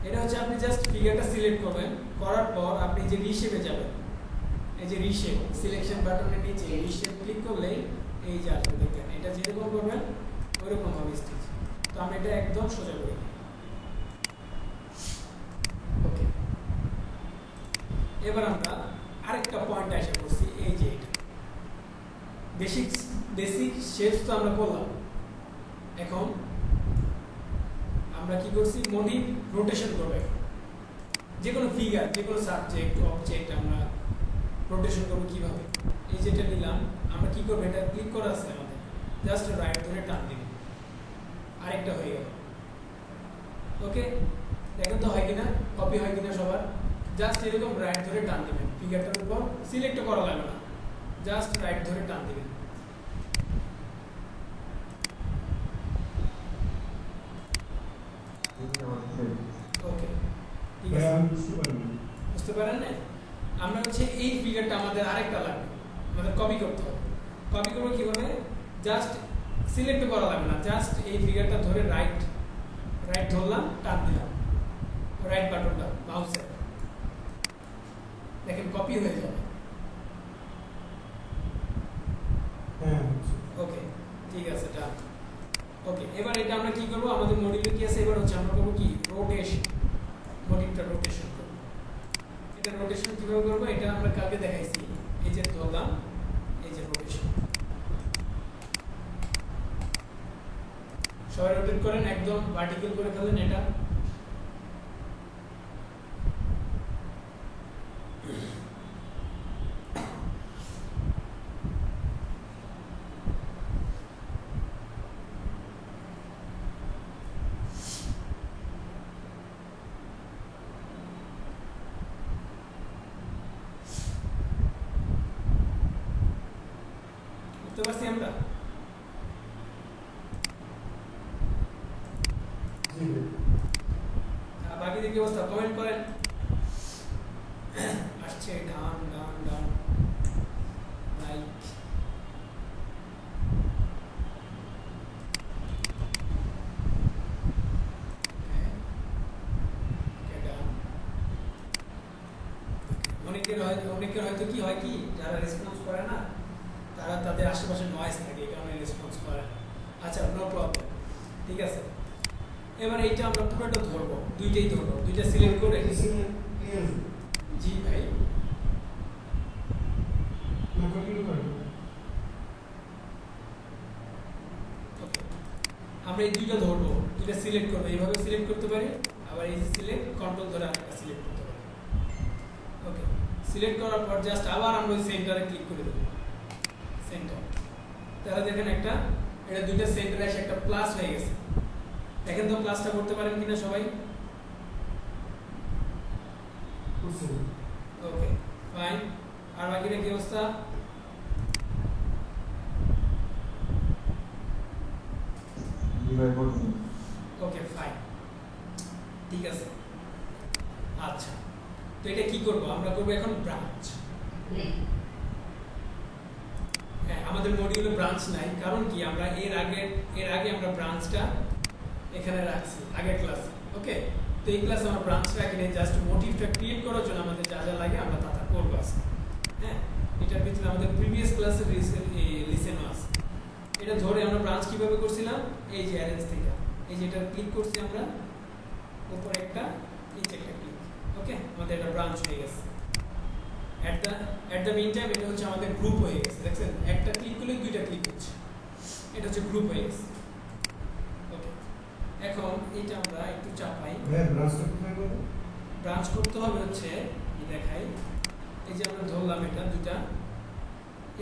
এটা হচ্ছে আপনি জাস্ট ফিগারটা সিলেক্ট করবেন, করার পর আপনি যে রিশেপে যাবেন, এই যে রিশেপ সিলেকশন বাটনের নিচে রিশেপ ক্লিক করলেই এই যে আসবে, দেখেন এটা যেরকম করবেন ওইরকম হবে স্টিচ। তো আমি এটা একদম সোজা করে দিই। ওকে এবার আমরা আরেকটা পয়েন্ট আশা করছি, এই যে এটা বেসিক শেপস তো আমরা করলাম, এখন আমরা কি করছি মডিফ রোটেশন করব এখন। যে কোনো ফিগার যে কোনো সাবজেক্ট অবজেক্ট আমরা রোটেশন করব কিভাবে, এই যেটা নিলাম আমরা কি করব, এটা ক্লিক করা আছে আমাদের, জাস্ট রাইট ধরে টান দিব, আরেকটা হয়ে গেল। ওকে, দেখেন তো হয় কিনা, কপি হয় কিনা সবার। জাস্ট এরকম রাইট ধরে টান দিবেন, ফিগারটার উপর সিলেক্ট করা লাগবে না, জাস্ট রাইট ধরে টান দিবেন। ওকে, ঠিক ভাই আছে, আমি বুঝতে পারিনি। বুঝতে পারেন না? আমরা হচ্ছে এই ফিগারটা আমাদের আরেকটা লাগবে, আমাদের কপি করতে হবে। কপি করবো কিভাবে, জাস্ট সিলেক্ট করা লাগবে না, জাস্ট এই ফিগারটা ধরে রাইট রাইট ধরলাম, টান দিলাম রাইট বাটনটা মাউসের, দেখেন কপি হয়ে যাবে। হ্যাঁ বুঝছি। ওকে, ঠিক আছে, ডান। ওকে, এবার এটা আমরা কি করব, আমাদের মডিউলে কি আছে, এবার হচ্ছে আমরা করব কি রোটেশন, মডিউলটা রোটেশন করব। এটা রোটেশন কিভাবে করব, এটা আমরা কালকে দেখাইছি। এই যে ধরলাম, এই যে রোটেশন, সবাই রোটেট করেন, একদম ভার্টিক্যাল করে ফেলেন এটা। বুঝতে পারছি আমরা? জি ভাই। বাকিদের কি অবস্থা, কমেন্ট করেন। আসছে ডান ডান ডান, লাইক। অনেকের হয়তো কি হয় কি, যারা রেসপন্স করে না তারা তাদের আশেপাশে নয়েজ থাকে, এই কারণে রেসপন্স করে না। আচ্ছা, নো প্রবলেম, ঠিক আছে। এবার এইটা আমরা পুরোটা ধরবো, দুইটাই ধরবো, দুইটা সিলেক্ট করে। ক্লিয়ার জি ভাই, না কন্টিনিউ করেন। ওকে, আমরা এই দুইটা ধরবো, দুইটা সিলেক্ট করবো, এইভাবে সিলেক্ট করতে পারি, আবার এই যে সিলেক্ট কন্ট্রোল ধরে আরেকটা সিলেক্ট করতে পারি। ওকে, সিলেক্ট করার পর জাস্ট আবার আমরা ওই সেন্টারে ক্লিক করে দেবো, সেন্টার। তাহলে দেখেন একটা, এটা দুইটা সেন্টারে এসে একটা প্লাস হয়ে গেছে। দেখেন তো প্লাসটা করতে পারেন কিনা সবাই। বুঝছি। ওকে, ফাইন। আর বাকিটা কি অবস্থা? ওকে, ফাইন, ঠিক আছে। আচ্ছা, তো এটা কি করব, আমরা করব এখন ব্রাঞ্চ। হ্যাঁ, আমাদের মডিউলে ব্রাঞ্চ নাই, কারণ কি আমরা এর আগে আমরা ব্রাঞ্চটা এখানে রাখছি আগের ক্লাসে। ওকে, তো এই ক্লাসে আমরা ব্রাঞ্চ রাখিনি, জাস্ট মোটিভটা ক্রিয়েট করার জন্য আমাদের যা যা লাগে আমরা তা করবো আজকে। হ্যাঁ, এটার ভিতরে আমাদের প্রিভিয়াস ক্লাসের লিসেনও আছে। এটা ধরে আমরা ব্রাঞ্চ কিভাবে করছিলাম, এই যে অ্যারেঞ্জ থেকে, এই যে এটা ক্লিক করছি আমরা, উপরে একটা, নিচে একটা ক্লিক। ওকে, আমাদের এটা ব্রাঞ্চ হয়ে গেছে। এট দ্য মিন টাইম এটা হচ্ছে আমাদের গ্রুপ হয়ে গেছে। দেখছেন, একটা ক্লিক করলে দুইটা ক্লিক হচ্ছে, এটা হচ্ছে গ্রুপ হয়ে গেছে। ওকে, এখন এটা আমরা একটু চাপাই। ভাই ব্রাঞ্চটা কোথায় করব? ব্রাঞ্চ করতে হবে হচ্ছে, দেখাই, এই যে আমরা ধরলাম এটা দুটা,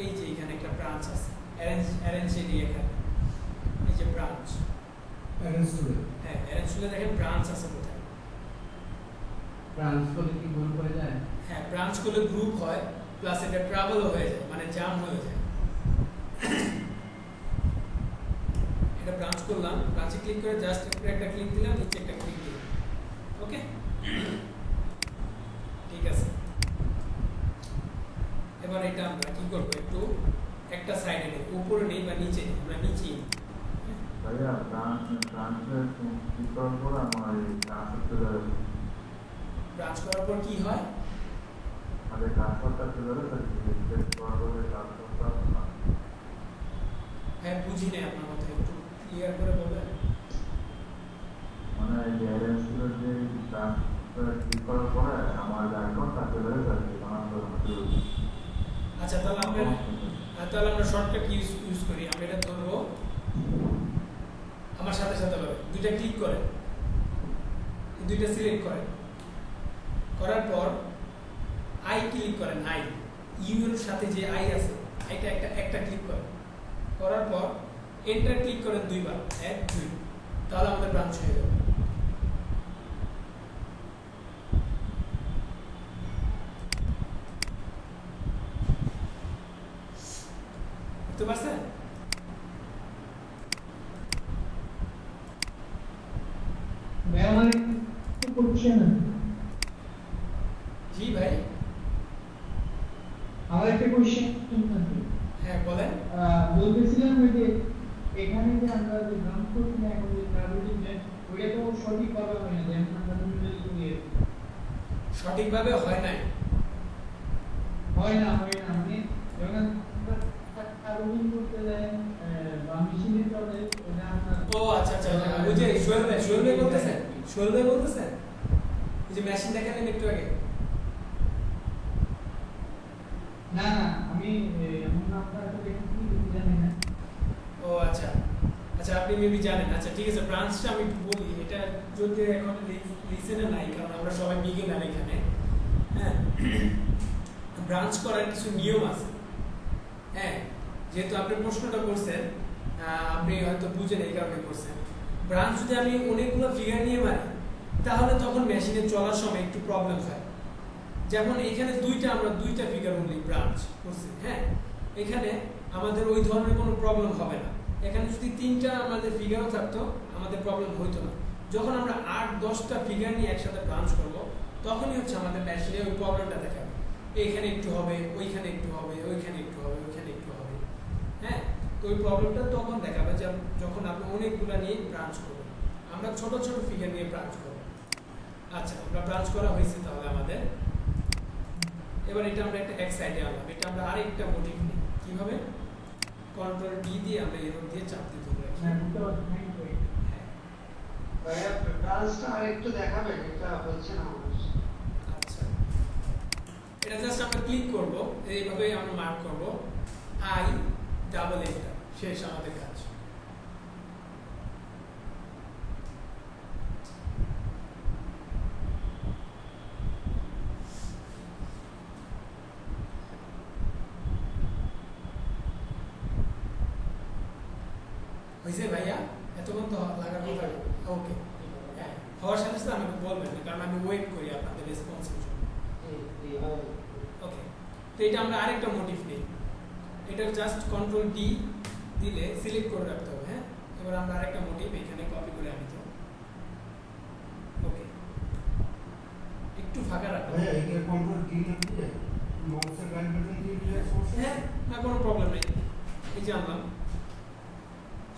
এই যে এখানে একটা ব্রাঞ্চ আছে, অ্যারেঞ্জ এরিয়া, এখানে এই যে ব্রাঞ্চ। অ্যারেঞ্জ টুলে। হ্যাঁ, অ্যারেঞ্জ টুলে দেখেন ব্রাঞ্চ আছে কোথায়। ব্রাঞ্চ করলে কি গ্রুপ হয়ে যায়? হ্যাঁ, ব্রাঞ্চ করলে গ্রুপ হয়, প্লাস এটা ট্রাভেলও হয়ে যায়, মানে জাম হয়ে যায়। এটা ব্রাঞ্চ করলাম, ব্রাঞ্চে ক্লিক করে জাস্ট উপরে একটা ক্লিক দিলাম, নিচে একটা ক্লিক দিলাম। ওকে, ঠিক আছে। এবার এটা আমরা কি করবো, একটু একটা সাইডে নেই, উপরে নেই বা নিচে নেই, আমরা নিচেই নিই। ভাইয়া ট্রান্সলেট কি করার পর আমার এই ট্রান্সফার চলে যাবে, ব্রাঞ্চ করার পর কি হয়, আমাদের ট্রান্সফারটা চলে যাবে, তাহলে রিফ্রেশ করার পরে ট্রান্সফারটা হ্যাঁ বুঝি নাই আপনার কথা, একটু ক্লিয়ার করে বলবেন। মানে এই যে অ্যারেঞ্জগুলো যে ট্রান্সফার ক্লিক করার পরে আমার যে আইকনটা চলে যাবে, আচ্ছা, তাহলে আমরা শর্টকাট ইউজ করি। আমরা এটা ধরবো, আমার সাথে সাথে হবে, দুইটা ক্লিক করে দুইটা সিলেক্ট করেন, করার পর আই ক্লিক করেন, আই ইউ এর সাথে যে আই আছে আইটা একটা ক্লিক করেন, করার পর এন্টার ক্লিক করেন দুইবার, 1 2, তাহলে আমাদের ব্রাঞ্চ হয়ে যাবে। বুঝতে পারছেন? আমার একটু কোশ্চেন আছে। জি ভাই, আমার একটা কোশ্চেন আছে। হ্যাঁ বলেন। বলতেছিলাম ওই যে এখানে যে আমরা যে নাম করছি না এখন যে ট্রাভেলিং যে ওইটা তো সঠিকভাবে হয় না, যেমন আমরা মিডল দিয়ে সঠিকভাবে হয় নাই। হয় না মানে যখন ট্রাভেলিং করতে যায় বা মেশিনে চলে ওটা আমরা ও আচ্ছা আচ্ছা আচ্ছা, ওই যে সোহেল ভাই বলতেছেন, সোহেল ভাই বলতেছেন এই যে মেশিন দেখালেন একটু আগে। না আমি এমন নামটা তো দেখি জানি না। ও আচ্ছা আচ্ছা, আপনি মেবি জানেন। আচ্ছা ঠিক আছে, ব্রাঞ্চটা আমি একটু বলি। এটা যদি এখন লিসেনে নাই, কারণ আমরা সবাই বিগিনার এখানে। হ্যাঁ, ব্রাঞ্চ করার কিছু নিয়ম আছে। হ্যাঁ, যেহেতু আপনি প্রশ্নটা করছেন, আপনি হয়তো বুঝেন এই কারণে করছেন। ব্রাঞ্চ যদি আমি অনেকগুলো ফিগার নিয়ে মারি, তাহলে তখন মেশিনে চলার সময় একটু প্রবলেম হয়। যেমন এখানে আমরা দুইটা ফিগার অনলি ব্রাঞ্চ করছি। হ্যাঁ, এখানে আমাদের ওই ধরনের কোনো প্রবলেম হবে না। এখানে যদি 3টা আমাদের ফিগারও থাকতো, আমাদের প্রবলেম হইতো না। যখন আমরা 8-10টা ফিগার নিয়ে একসাথে ব্রাঞ্চ করব, তখনই হচ্ছে আমাদের মেশিনে ওই প্রবলেমটা দেখাবে। এইখানে একটু হবে, ওইখানে একটু হবে, ওইখানে একটু হবে, ওইখানে একটু হবে। হ্যাঁ, তো ওই প্রবলেমটা তখন দেখাবে যখন আপনি অনেকগুলো নিয়ে ব্রাঞ্চ করবেন। আমরা ছোট ছোট ফিগার নিয়ে ব্রাঞ্চ করব। আচ্ছা, আমরা ব্রাঞ্চ করা হয়েছে তাহলে আমাদের। এবার এটা আমরা একটা এক সাইডে আনলাম। এটা আমরা আরেকটা মোটিভ নিই। কিভাবে? কন্ট্রোল ডি দিয়ে আমরা এরর দিয়ে চাপ দিয়ে ধরে রাখি। হ্যাঁ বুঝতে পারছি। হ্যাঁ, ভাইয়া ব্রাঞ্চটা আরেকটু দেখাবেন, এটা হচ্ছে না আমার। আচ্ছা, এটা জাস্ট আমরা ক্লিক করব, এইভাবে আমরা মার্ক করব, আই ডাবল এন্টার, শেষ আমাদের কাজ। হয়েছে ভাইয়া? এতক্ষণ তো লাগার কথা। ওকে, হ্যাঁ, হওয়ার সাথে সাথে আমাকে বলবেন না, কারণ আমি ওয়েট করি আপনাদের রেসপন্সের জন্য। ওকে, তো এটা আমরা আরেকটা মোটিভ নিই। এটা জাস্ট কন্ট্রোল ডি দিলে সিলেক্ট করে রাখতে হবে। হ্যাঁ, এবার আমরা আরেকটা মোটিভ এখানে কপি করে আনি তো। ওকে, একটু ফাঁকা রাখবো। ভাইয়া এই যে কন্ট্রোল ডি না দিয়ে মাউসের রাইট বাটন দিয়ে দিলে সমস্যা হ্যাঁ, না কোনো প্রবলেম নেই। এই যে আনলাম,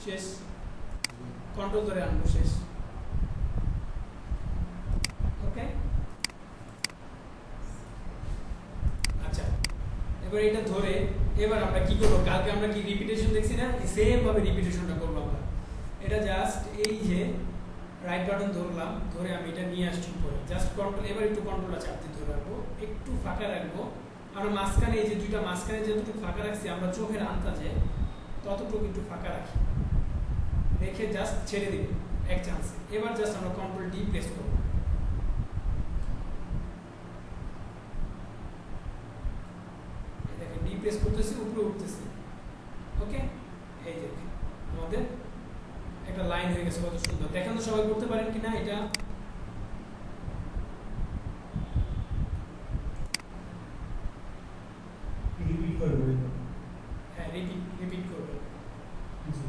শেষ। কন্ট্রোল ধরে আনবো, শেষ। ওকে, আচ্ছা, এবার এটা ধরে এবার আমরা কি করবো? কালকে আমরা কি রিপিটেশন দেখছি না, সেম ভাবে রিপিটেশনটা করবো আমরা। এটা জাস্ট এই যে রাইট বাটন ধরলাম, ধরে আমি এটা নিয়ে আসছি উপরে, জাস্ট কন্ট্রোল। এবার একটু কন্ট্রোলটা চাপ দিয়ে ধরে রাখবো, একটু ফাঁকা রাখবো। আমরা মাঝখানে এই যে দুইটা মাঝখানে যতটুকু ফাঁকা রাখছি, আমরা চোখের আন্দাজে ততটুকু একটু ফাঁকা রাখি, রেখে জাস্ট ছেড়ে দিব এক চান্সে। এবার জাস্ট আমরা কন্ট্রোল ডি প্রেস করব। দেখেন ডি প্রেস করতেছি, উপরে উঠতেছি। ওকে, এই যে আমাদের একটা লাইন হয়ে গেছে, কত সুন্দর। দেখেন তো সবাই করতে পারেন কিনা এটা? রিপিট করবে। হ্যাঁ, রিপিট করবে। জি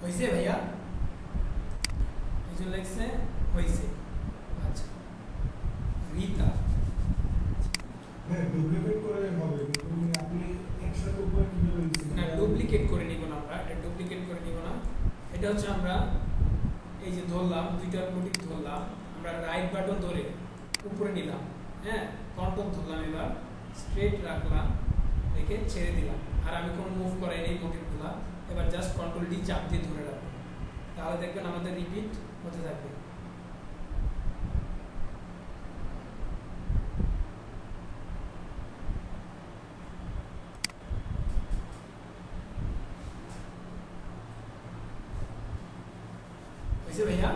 হয়েছে ভাইয়া? কিছু লেখছে হয়েছে। আচ্ছা, রীতা হ্যাঁ, ডুপ্লিকেট করে হবে, কিন্তু আপনি এক হচ্ছে আমরা এই যে ধরলাম, দুইটা মোটিভ ধরলাম, আমরা রাইট বাটন ধরে উপরে নিলাম, হ্যাঁ, কন্ট্রোল ধরলাম, এবার স্ট্রেট রাখলাম, রেখে ছেড়ে দিলাম, আর আমি কোনো মুভ করাই নেই মোটিভগুলা। এবার জাস্ট কন্ট্রোল ডি চাপ দিয়ে ধরে রাখবো, তাহলে দেখবেন আমাদের রিপিট হতে থাকবে। হয়েছে ভাইয়া?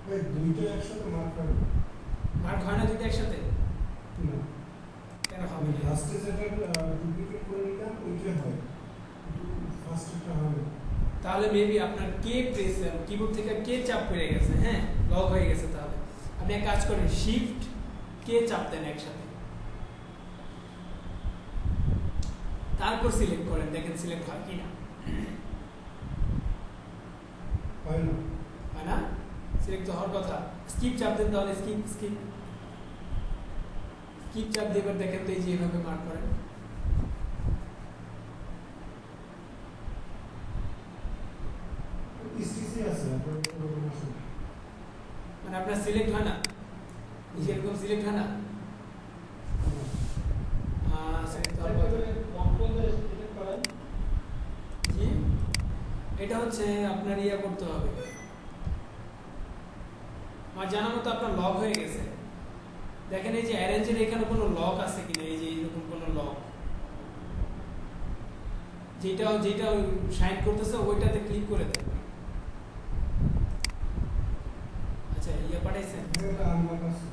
ভাই দুইটা একসাথে মার্ক করে মার্ক হয় না দুইটা একসাথে? না, কেন হবে আমি না? লাস্টে যেটা ডুপ্লিকেট করে নিলাম ওইটা হয়, ফার্স্টটা হবে। তাহলে মেবি আপনার কে প্রেস, কিবোর্ড থেকে কে চাপ পড়ে গেছে, হ্যাঁ, লক হয়ে গেছে। তাহলে আপনি এক কাজ করেন, শিফট কে চাপ দেন একসাথে, তারপর সিলেক্ট করেন, দেখেন সিলেক্ট হয় কিনা। হয় না, হয় না? সিলেক্ট তো হওয়ার কথা। স্কিপ চাপ দেন, তাহলে স্কিপ স্কিপ স্কিপ চাপ দিয়ে এবার দেখেন তো এই যে এইভাবে মার্ক করেন। ইসটিসি আছে আপনার ওরকম আছে না। মানে আপনার সিলেক্ট হয় না, এই যে এরকম সিলেক্ট হয় না। select হওয়ার কথা। কন্ট্রোল ধরে সিলেক্ট করেন। জি, এটা হচ্ছে আপনার ইয়া করতে হবে। আমার জানা মতো আপনার লক হয়ে গেছে। দেখেন এই যে অ্যারেঞ্জের এখানে কোনো লক আছে কিনা, এই যে এরকম কোনো লক, যেটা যেটা শাইন করতেছে ওইটাতে ক্লিক করে দেন। আচ্ছা, ইয়া পাঠাইছেন? এটা আনলক আছে।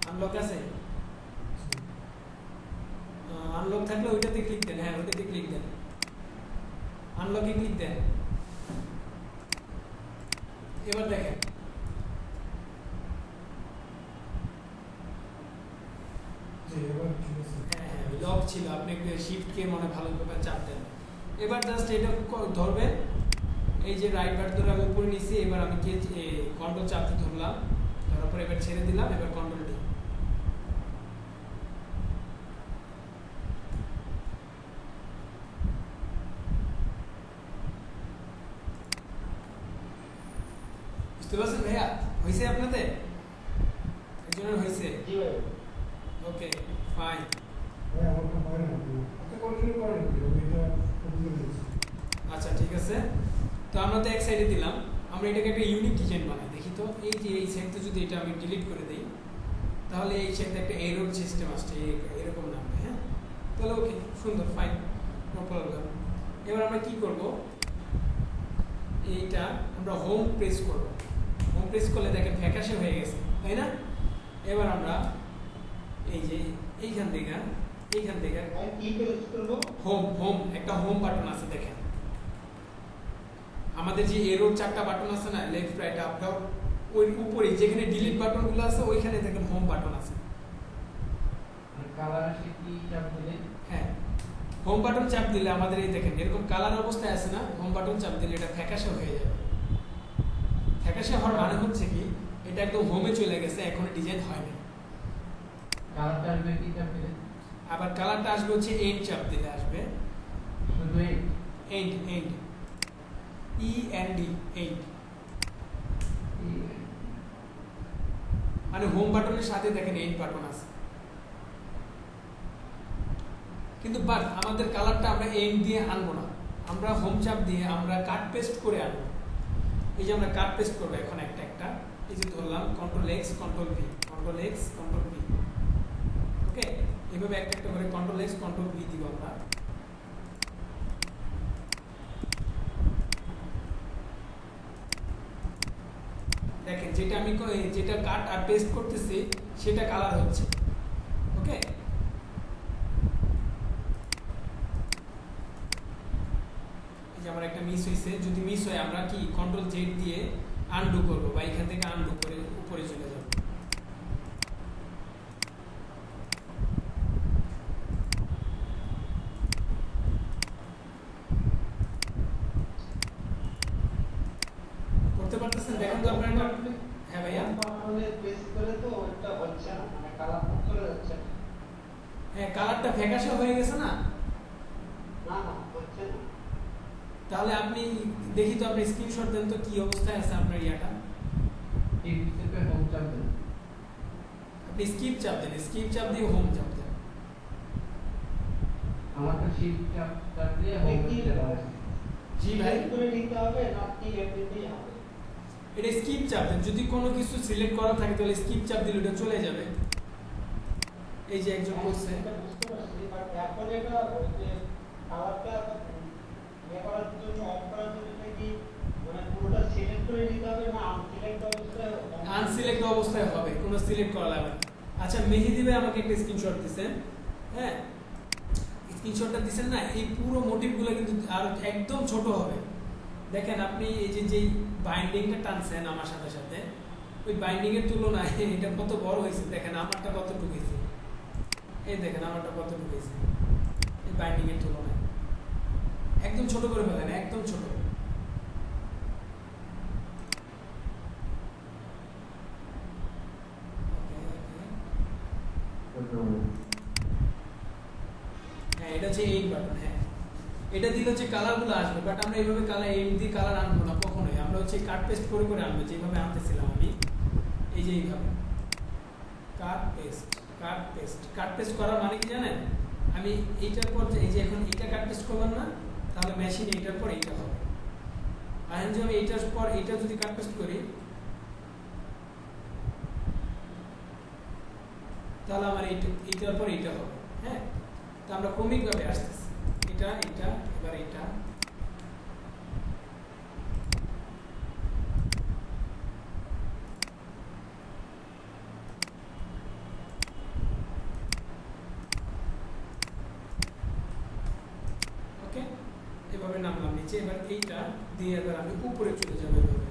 আনলক আছে? আনলক থাকলে ওইটাতে ক্লিক দেন, হ্যাঁ ওইটাতে ক্লিক দেন, আনলকে ক্লিক দেন। এবার দেখেন যে এবার ঠিক আছে। হ্যাঁ হ্যাঁ লক ছিল, আপনি শিফট কে মনে ভালো করে চাপ দেন। এবার জাস্ট এটা ধরবেন, এই যে রাইট বাটন ধরে আমি উপরে নিছি, এবার আমি কে কন্ট্রোল চাপতে ধরলাম, ধরার পর এবার ছেড়ে দিলাম, এবার কন্ট্রোল ডি। বুঝতে পারছেন ভাইয়া? হয়েছে আপনাদের? একজনের হয়েছে? জি ভাই। Okay fine. ভাই আমারটা হয় না, আপনি কন্টিনিউ করেন কি ওইটা কপি করে দিচ্ছি। আচ্ছা ঠিক আছে, তো আমরা তো এক সাইডে দিলাম, আমরা এটাকে একটা ইউনিক ডিজাইন বানাই। দেখি তো এই যে এই সাইডটা যদি এটা আমি ডিলিট করে দিই, তাহলে এই সাইডে একটা এরর সিস্টেম আসছে, এরকম নামবে, হ্যাঁ, তাহলে ওকে সুন্দর, ফাইন, নো প্রবলেম। এবার আমরা কি করব, এইটা আমরা হোম প্রেস করব। হোম প্রেস করলে দেখেন ফ্যাকাশে হয়ে গেছে, তাই না? এবার আমরা এই যে এইখান থেকে আমি কি প্রেস করব? হোম হোম একটা হোম বাটন আছে, দেখেন আমাদের যে এরোর চারটা বাটন আছে না, লেফট রাইট আপ ডাউন, ওই উপরে যেখানে ডিলিট বাটনগুলো আছে ওইখানে দেখেন হোম বাটন আছে। আর কালার আসে কি চাপ দিলে? হ্যাঁ, হোম বাটন চাপ দিলে আমাদের এই দেখেন এরকম কালার অবস্থায় আছে না, হোম বাটন চাপ দিলে এটা ফ্যাকাশে হয়ে যাবে। ফ্যাকাশে হওয়ার মানে হচ্ছে কি, এটা একদম হোমে চলে গেছে, এখনো ডিজাইন হয়নি। কালারটা আসবে কি চাপ দিলে? আবার কালারটা আসবে হচ্ছে এন্ড চাপ দিলে আসবে, শুধু এই এন্ড এন্ড, END এন্ড, মানে হোম বাটনের সাথে দেখেন এন্ড বাটন আছে। কিন্তু বাট আমাদের কালারটা আমরা এন্ড দিয়ে আনবো না, আমরা হোম চাপ দিয়ে আমরা কাট পেস্ট করে আনবো। এই যে আমরা কাট পেস্ট করবো এখন একটা একটা, এই যে ধরলাম control X control V, control X control V, okay, এইভাবে একটা একটা করে কন্ট্রোল এক্স কন্ট্রোল ভি দিব আমরা। দেখেন যেটা আমি যেটা কাট আর পেস্ট করতেছি সেটা কালার হচ্ছে, ওকে। এই যে আমার একটা মিস হয়েছে, যদি মিস হয় আমরা কি কন্ট্রোল জেড দিয়ে আনডু করবো, বা এখান থেকে আনডু করে উপরে চলে যাব। করতে পারতেছেন? দেখেন তো আপনার, হ্যাঁ ভাইয়া, কন্ট্রোলে প্রেস করে তো ওটা হচ্ছে হচ্ছে না, মানে কালারটা চলে যাচ্ছে না। হ্যাঁ, কালারটা ফ্যাকাশে হয়ে গেছে না? না না হচ্ছে না। তাহলে আপনি দেখি তো, আপনি স্ক্রিনশট দেন তো কি অবস্থায় আছে আপনার ইয়াটা। টিপে হোম চাপ দেন। আপনি স্কিপ চাপ দেন, স্কিপ চাপ দিয়ে হোম চাপ দেন। আমাকে শিফট চাপ দিয়ে হোম চাপ। জি ভাই, Select করে নিতে হবে না কি এমনিতেই হবে? এটা স্কিপ চাপ দেন। যদি কোনো কিছু সিলেক্ট করা থাকে তাহলে স্কিপ চাপ দিলে ওটা চলে যাবে। এই যে একজন করছে, এটা বুঝতে পারছি, বাট এখন এটা ওই যে কালারটা ইয়ে করার জন্য, অফ করার জন্য এটা কি মানে পুরোটা সিলেক্ট করে নিতে হবে না আনসিলেক্ট অবস্থায় আনসিলেক্ট অবস্থায় হবে, কোনো সিলেক্ট করা লাগবে না। আচ্ছা, মেহেদি ভাই আমাকে একটা স্ক্রিনশট দিছেন, হ্যাঁ স্ক্রিনশটটা দিছেন না, এই পুরো মোটিভগুলো কিন্তু আর একদম ছোট হবে। দেখেন আপনি এই যে যেই বাইন্ডিংটা টানছেন আমার সাথে সাথে, ওই বাইন্ডিং এর তুলনায় এটা কত বড় হয়েছে। দেখেন আমারটা কত ঢুকেছে, এই দেখেন আমারটা কত ঢুকেছে এই বাইন্ডিং এর তুলনায়। একদম ছোট করে ফেলেন, একদম ছোট। হ্যাঁ, এটা হচ্ছে এইট বাটন। হ্যাঁ, এটা দিলে হচ্ছে কালারগুলো আসবে, বাট আমরা এইভাবে কালার এইট দিয়ে কালার আনবো না কখনোই। আমরা হচ্ছে কাট পেস্ট করে করে আনবো, যেভাবে আনতেছিলাম আমি। এই যে এইভাবে cut paste, cut paste, cut paste করার মানে কি জানেন? আমি এইটার পর এই যে এখন এইটা কাট পেস্ট করলাম না, তাহলে মেশিন এইটার পর এইটা হবে। আর যে আমি এইটার পর এইটা যদি কাট পেস্ট করি, তাহলে আমার এইটার পর এইটা হবে। হ্যাঁ, তো আমরা ক্রমিকভাবে আসতেছি, এটা এটা এবার এটা। ওকে, এভাবে নামলাম নিচে। এবার এইটা দিয়ে এবার আমি উপরে চলে যাবো এভাবে।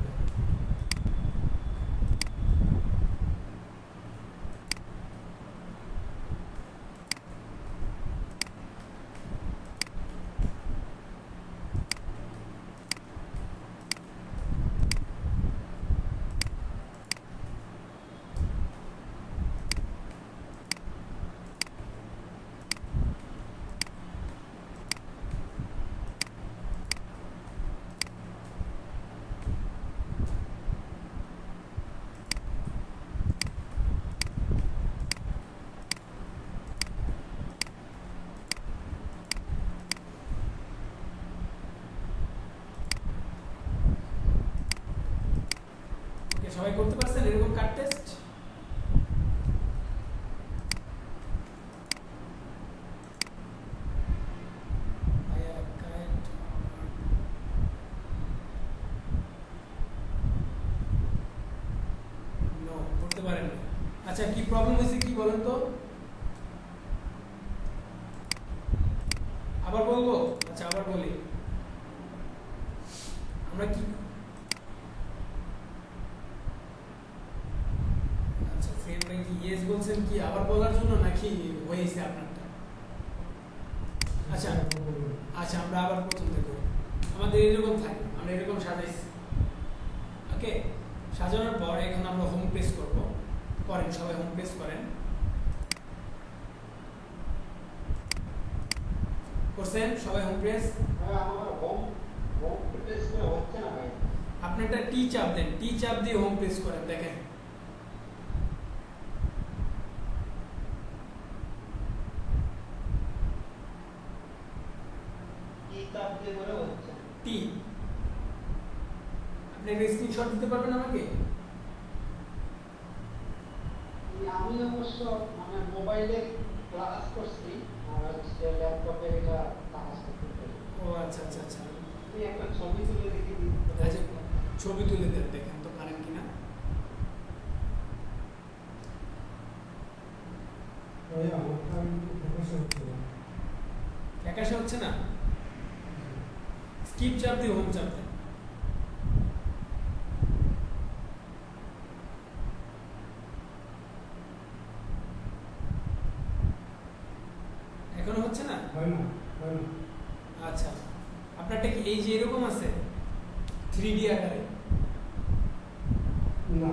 সবাই করতে পারছেন এরকম কাট টেস্ট? করতে পারেন। আচ্ছা, কি প্রবলেম হয়েছে কি বলেন তো? আবার বলবো? আচ্ছা, আবার বলি। আমরা কি ইয়েস বলছেন কি আবার বলার জন্য নাকি হয়েছে আপনারটা? আচ্ছা আচ্ছা, আমরা আবার প্রথম থেকে আমাদের এরকম থাকে, আমরা এরকম সাজাইছি। ওকে, সাজানোর পর এখন আমরা হোম পেজ করব। করেন সবাই, হোম পেজ করেন। করছেন সবাই হোম পেজ? আমার হোম পেজ করে হচ্ছে না ভাই। আপনি একটা টি চাপ দেন, টি চাপ দিয়ে হোম পেজ করেন। দেখেন টি। আপনি একটা স্ক্রিনশট দিতে পারবেন আমাকে? আমি অবশ্য মানে মোবাইলে ক্লাস করছি আর হচ্ছে ল্যাপটপে এটা কাজ করতে। ও আচ্ছা আচ্ছা আচ্ছা, আমি একটা ছবি তুলে রেখে দিই। আচ্ছা, ছবি তুলে দেন, দেখেন তো পারেন কিনা। আমারটা কিন্তু ফোকাসে হচ্ছে না। ফ্যাকাশে হচ্ছে না? স্কিপ চাপ দিয়ে হোম চাপ দেন। এখনো হচ্ছে না? হয় না, হয় না। আচ্ছা, আপনারটা কি এই যে এরকম আছে 3D আকারে? না,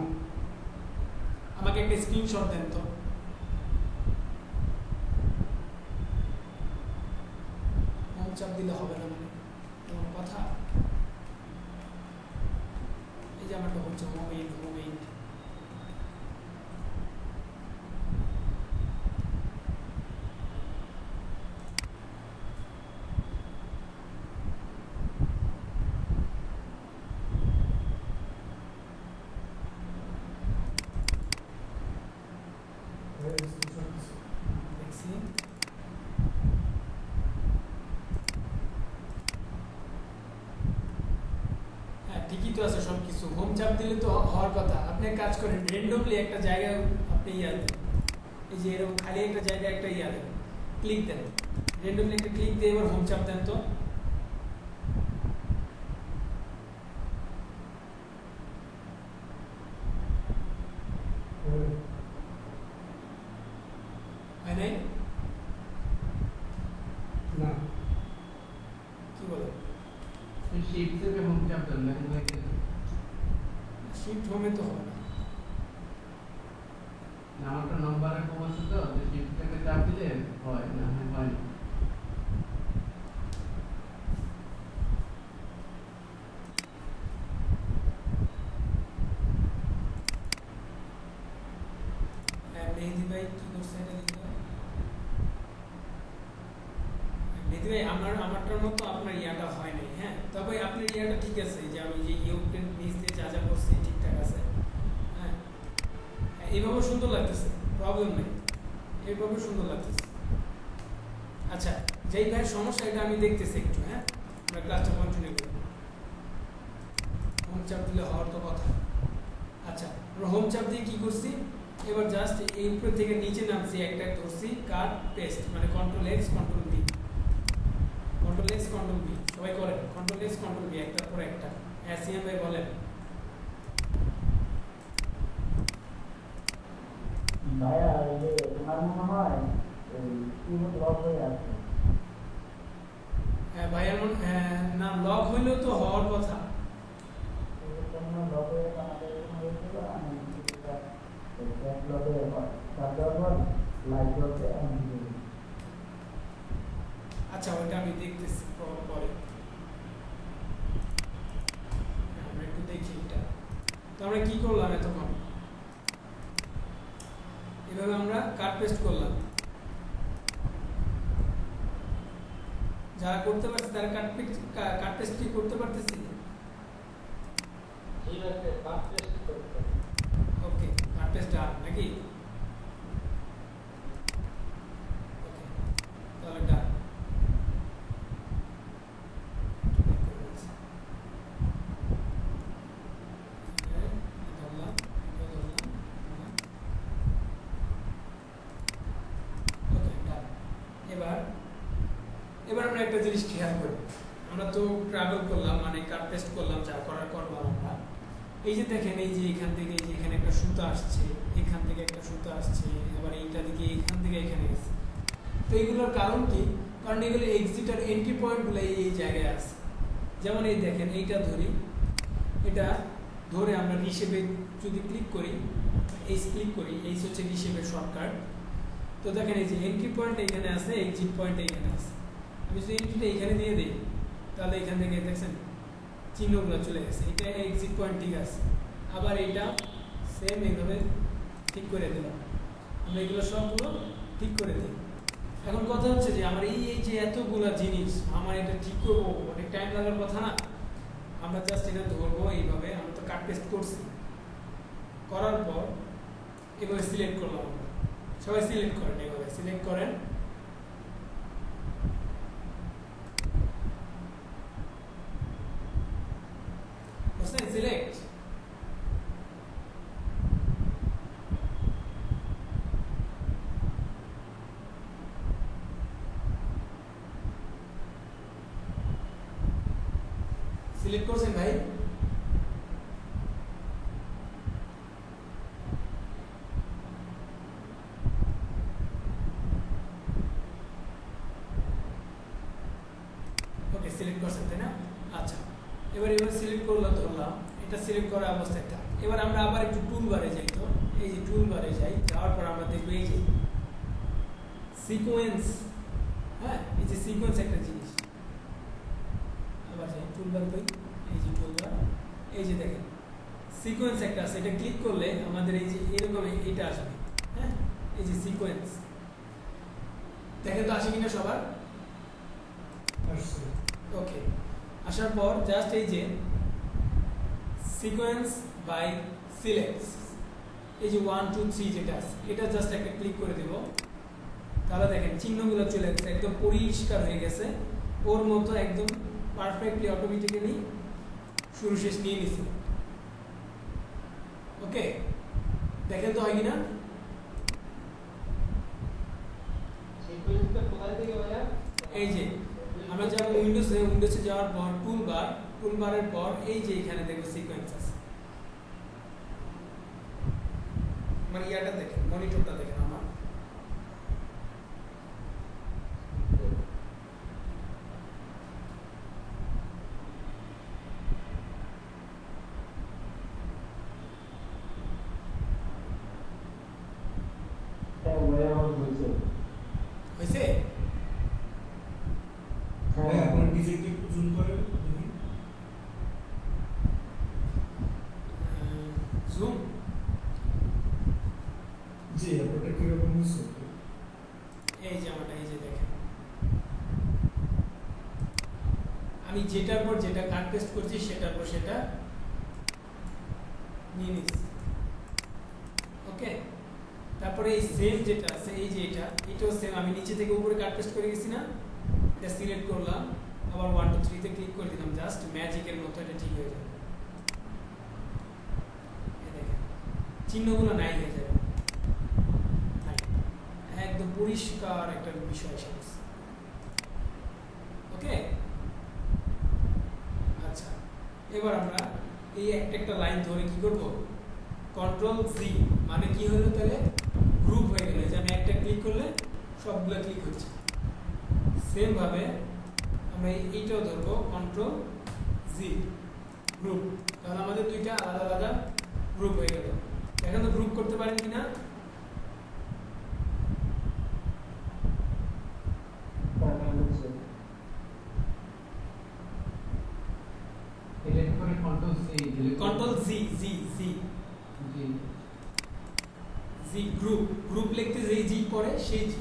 আমাকে আমাকে একটা স্ক্রিনশট দেন তো। হোম চাপ দিলে হবে না মানে তোমার কথা। এই যে আমারটা হচ্ছে হোম এইড। দেখছি হ্যাঁ ঠিকই তো আছে সব কিছু। হোম চাপ দিলে তো হওয়ার কথা। আপনি এক কাজ করেন, র্যান্ডমলি একটা জায়গায় আপনি দেন, এই যে এরকম খালি একটা জায়গায় একটা দেন, ক্লিক দেন, র্যান্ডমলি একটা ক্লিক দিয়ে এবার হোম চাপ দেন তো। হয় নাই? না কি বলে? শিফট চেপে হোম চাপ দেন না শিফট হোমে তো হবে না। আমারটা নম্বরে কম আছে তো, শিফট চেপে চাপ দিলে হয় না, হয় না। মেহেদি ভাই কি করছে এটা লিখতে হবে। মেহেদি ভাই আমারটার মতো আপনার ইয়াটা হয় নাই। হ্যাঁ তবে আপনার ইয়াটা ঠিক আছে, যে আমি যে ইউক্রেন নিচ দিয়ে যা করছি ঠিকঠাক আছে। হ্যাঁ এইভাবে সুন্দর লাগতেছে, প্রবলেম নেই, এইভাবে সুন্দর লাগতেছে। আচ্ছা যেই ভাই সমস্যা এটা আমি দেখতেছি একটু। হ্যাঁ আমরা ক্লাসটা কন্টিনিউ করি। হোম চাপ দিলে হওয়ার তো কথা। আচ্ছা আমরা হোম চাপ দিয়ে কি করছি, এবার জাস্ট এই উপর থেকে নিচে নামছি, একটা ধরছি কাট পেস্ট, মানে control X control V, control X control V সবাই করেন, কন্ট্রোল এক্স কন্ট্রোল বি একটার পর একটা। এসিএম ভাই বলেন। ভাইয়া এই যে তোমার মনে হয় এই কিবোর্ড লক হয়ে আছে। হ্যাঁ ভাইয়া না লক হইলেও তো হওয়ার কথা। লক হয়ে আমাদের হয়েছিল, আমি লকে তারপর লাইট জ্বলছে। আচ্ছা ওইটা আমি দেখতেছি পরে, আমরা একটু দেখি এটা। তো আমরা কি করলাম এতক্ষণ, এভাবে আমরা কাট পেস্ট করলাম। যারা করতে পারছে তারা কাট পেস্ট কি করতে পারতেছি? ওকে কাট পেস্ট ডান নাকি? ওকে তাহলে ডান। এবার আমরা একটা জিনিস খেয়াল করি, আমরা তো ট্রাভেল করলাম, মানে কাট পেস্ট করলাম, যা করার করলাম আমরা। এই যে দেখেন, এই যে এখান থেকে যে এখানে একটা সুতা আসছে, এখান থেকে একটা সুতা আসছে, আবার এইটা দিকে এখান থেকে এখানে গেছে। তো এইগুলোর কারণ কি? কারণ এগুলো এক্সিট আর এন্ট্রি পয়েন্টগুলো এই জায়গায় আছে। যেমন এই দেখেন, এইটা ধরি, এটা ধরে আমরা রিশেপে যদি ক্লিক করি, এইচ ক্লিক করি, এইচ হচ্ছে রিশেপের শর্টকাট। তো দেখেন এই যে এন্ট্রি পয়েন্ট এখানে আছে, এক্সিট পয়েন্ট এখানে আছে। আমি যদি এন্ট্রিটা এখানে দিয়ে দিই, তাহলে এখান থেকে দেখছেন চিহ্নগুলো চলে গেছে। এটা এক্সিট পয়েন্ট ঠিক আছে। আবার এইটা সেম এইভাবে ঠিক করে দিলাম। আমরা এগুলো সবগুলো ঠিক করে দিই। এখন কথা হচ্ছে যে আমার এই যে এতগুলো জিনিস, আমার এটা ঠিক করবো, অনেক টাইম লাগার কথা না। আমরা জাস্ট এটা ধরবো এইভাবে, আমরা তো কাট পেস্ট করছি, করার পর এভাবে সিলেক্ট করলাম। আমরা সবাই সিলেক্ট করেন, এভাবে সিলেক্ট করেন। সিলেক্ট সিলেক্ট করছেন ভাই? ওকে সিলেক্ট করছেন তাই না? আচ্ছা এবার সিলেক্ট করলাম, ধরলাম এটা সিলেক্ট করা অবস্থায়। এবার আমরা আবার একটু টুল বারে যাই। তো এই যে টুল বারে যাই, যাওয়ার পর আমরা দেখবো এই যে সিকোয়েন্স। হ্যাঁ, এই যে সিকোয়েন্স একটা জিনিস। আবার যাই টুলবার কই, এই যে টুলবার, এই যে দেখেন সিকোয়েন্স একটা আছে, এটা ক্লিক করলে আমাদের এই যে এরকম এটা আসবে। হ্যাঁ, এই যে সিকোয়েন্স দেখেন তো আসে কিনা সবার? আসছে। ওকে, আসার পর জাস্ট এই যে সিকোয়েন্স বাই সিলেক্টস, এই যে 1 2 3 যেটা আছে, এটা জাস্ট একটা ক্লিক করে দেব। তাহলে দেখেন চিহ্নগুলো চলে গেছে, একদম পরিষ্কার হয়ে গেছে, ওর মতো একদম পারফেক্টলি অটোমেটিক্যালি শুরু শেষ নিয়ে নিছে। ওকে, দেখেন তো হয় কিনা? সিকোয়েন্সটা কোথায় থেকে ভাইয়া? এই যে আমরা যাব উইন্ডোজে যাওয়ার পর টুলবারের পর এই যে এখানে দেখো সিকোয়েন্স আছে। মানে ইয়াটা দেখেন, মনিটরটা দেখেন আমার। হয়েছে? হ্যাঁ, আপনার ডিজাইনটা একটু জুম করে দেখি। জুম জি, আপনারটা কিরকম হচ্ছে? এই যে আমারটা, এই যে দেখেন আমি যেটার পর যেটা কাট পেস্ট করছি সেটার পর সেটা নিয়ে নিচ্ছি। ওকে, তারপরে এই সেম যেটা আছে, এই যে এটাও সেম, আমি নিচে থেকে উপরে কাট পেস্ট করে গেছি না, এটা সিলেক্ট করলাম, আবার 1 2 3 তে ক্লিক করে দিলাম, জাস্ট ম্যাজিকের মতো এটা ঠিক হয়ে যাবে। এই দেখেন চিহ্নগুলো নাই হয়ে যাবে, নাই, একদম পরিষ্কার একটা বিষয় এসে গেছে। ওকে, আচ্ছা, এবার আমরা এই একটা লাইন ধরে কি করব, কন্ট্রোল সি, মানে কি হলো তাহলে গ্রুপ হয়ে গেল। যে আমি একটা ক্লিক করলে সবগুলো ক্লিক হচ্ছে। সেম ভাবে আমরা এইটাও ধরবো, কন্ট্রোল জি, গ্রুপ, তাহলে আমাদের দুইটা আলাদা আলাদা গ্রুপ হয়ে গেল। এখন তো গ্রুপ করতে পারেন কিনা? সিলেক্ট করে কন্ট্রোল সি, কন্ট্রোল জি জি জি জি জি, গ্রুপ লিখতে যেই জি পড়ে সেই জি।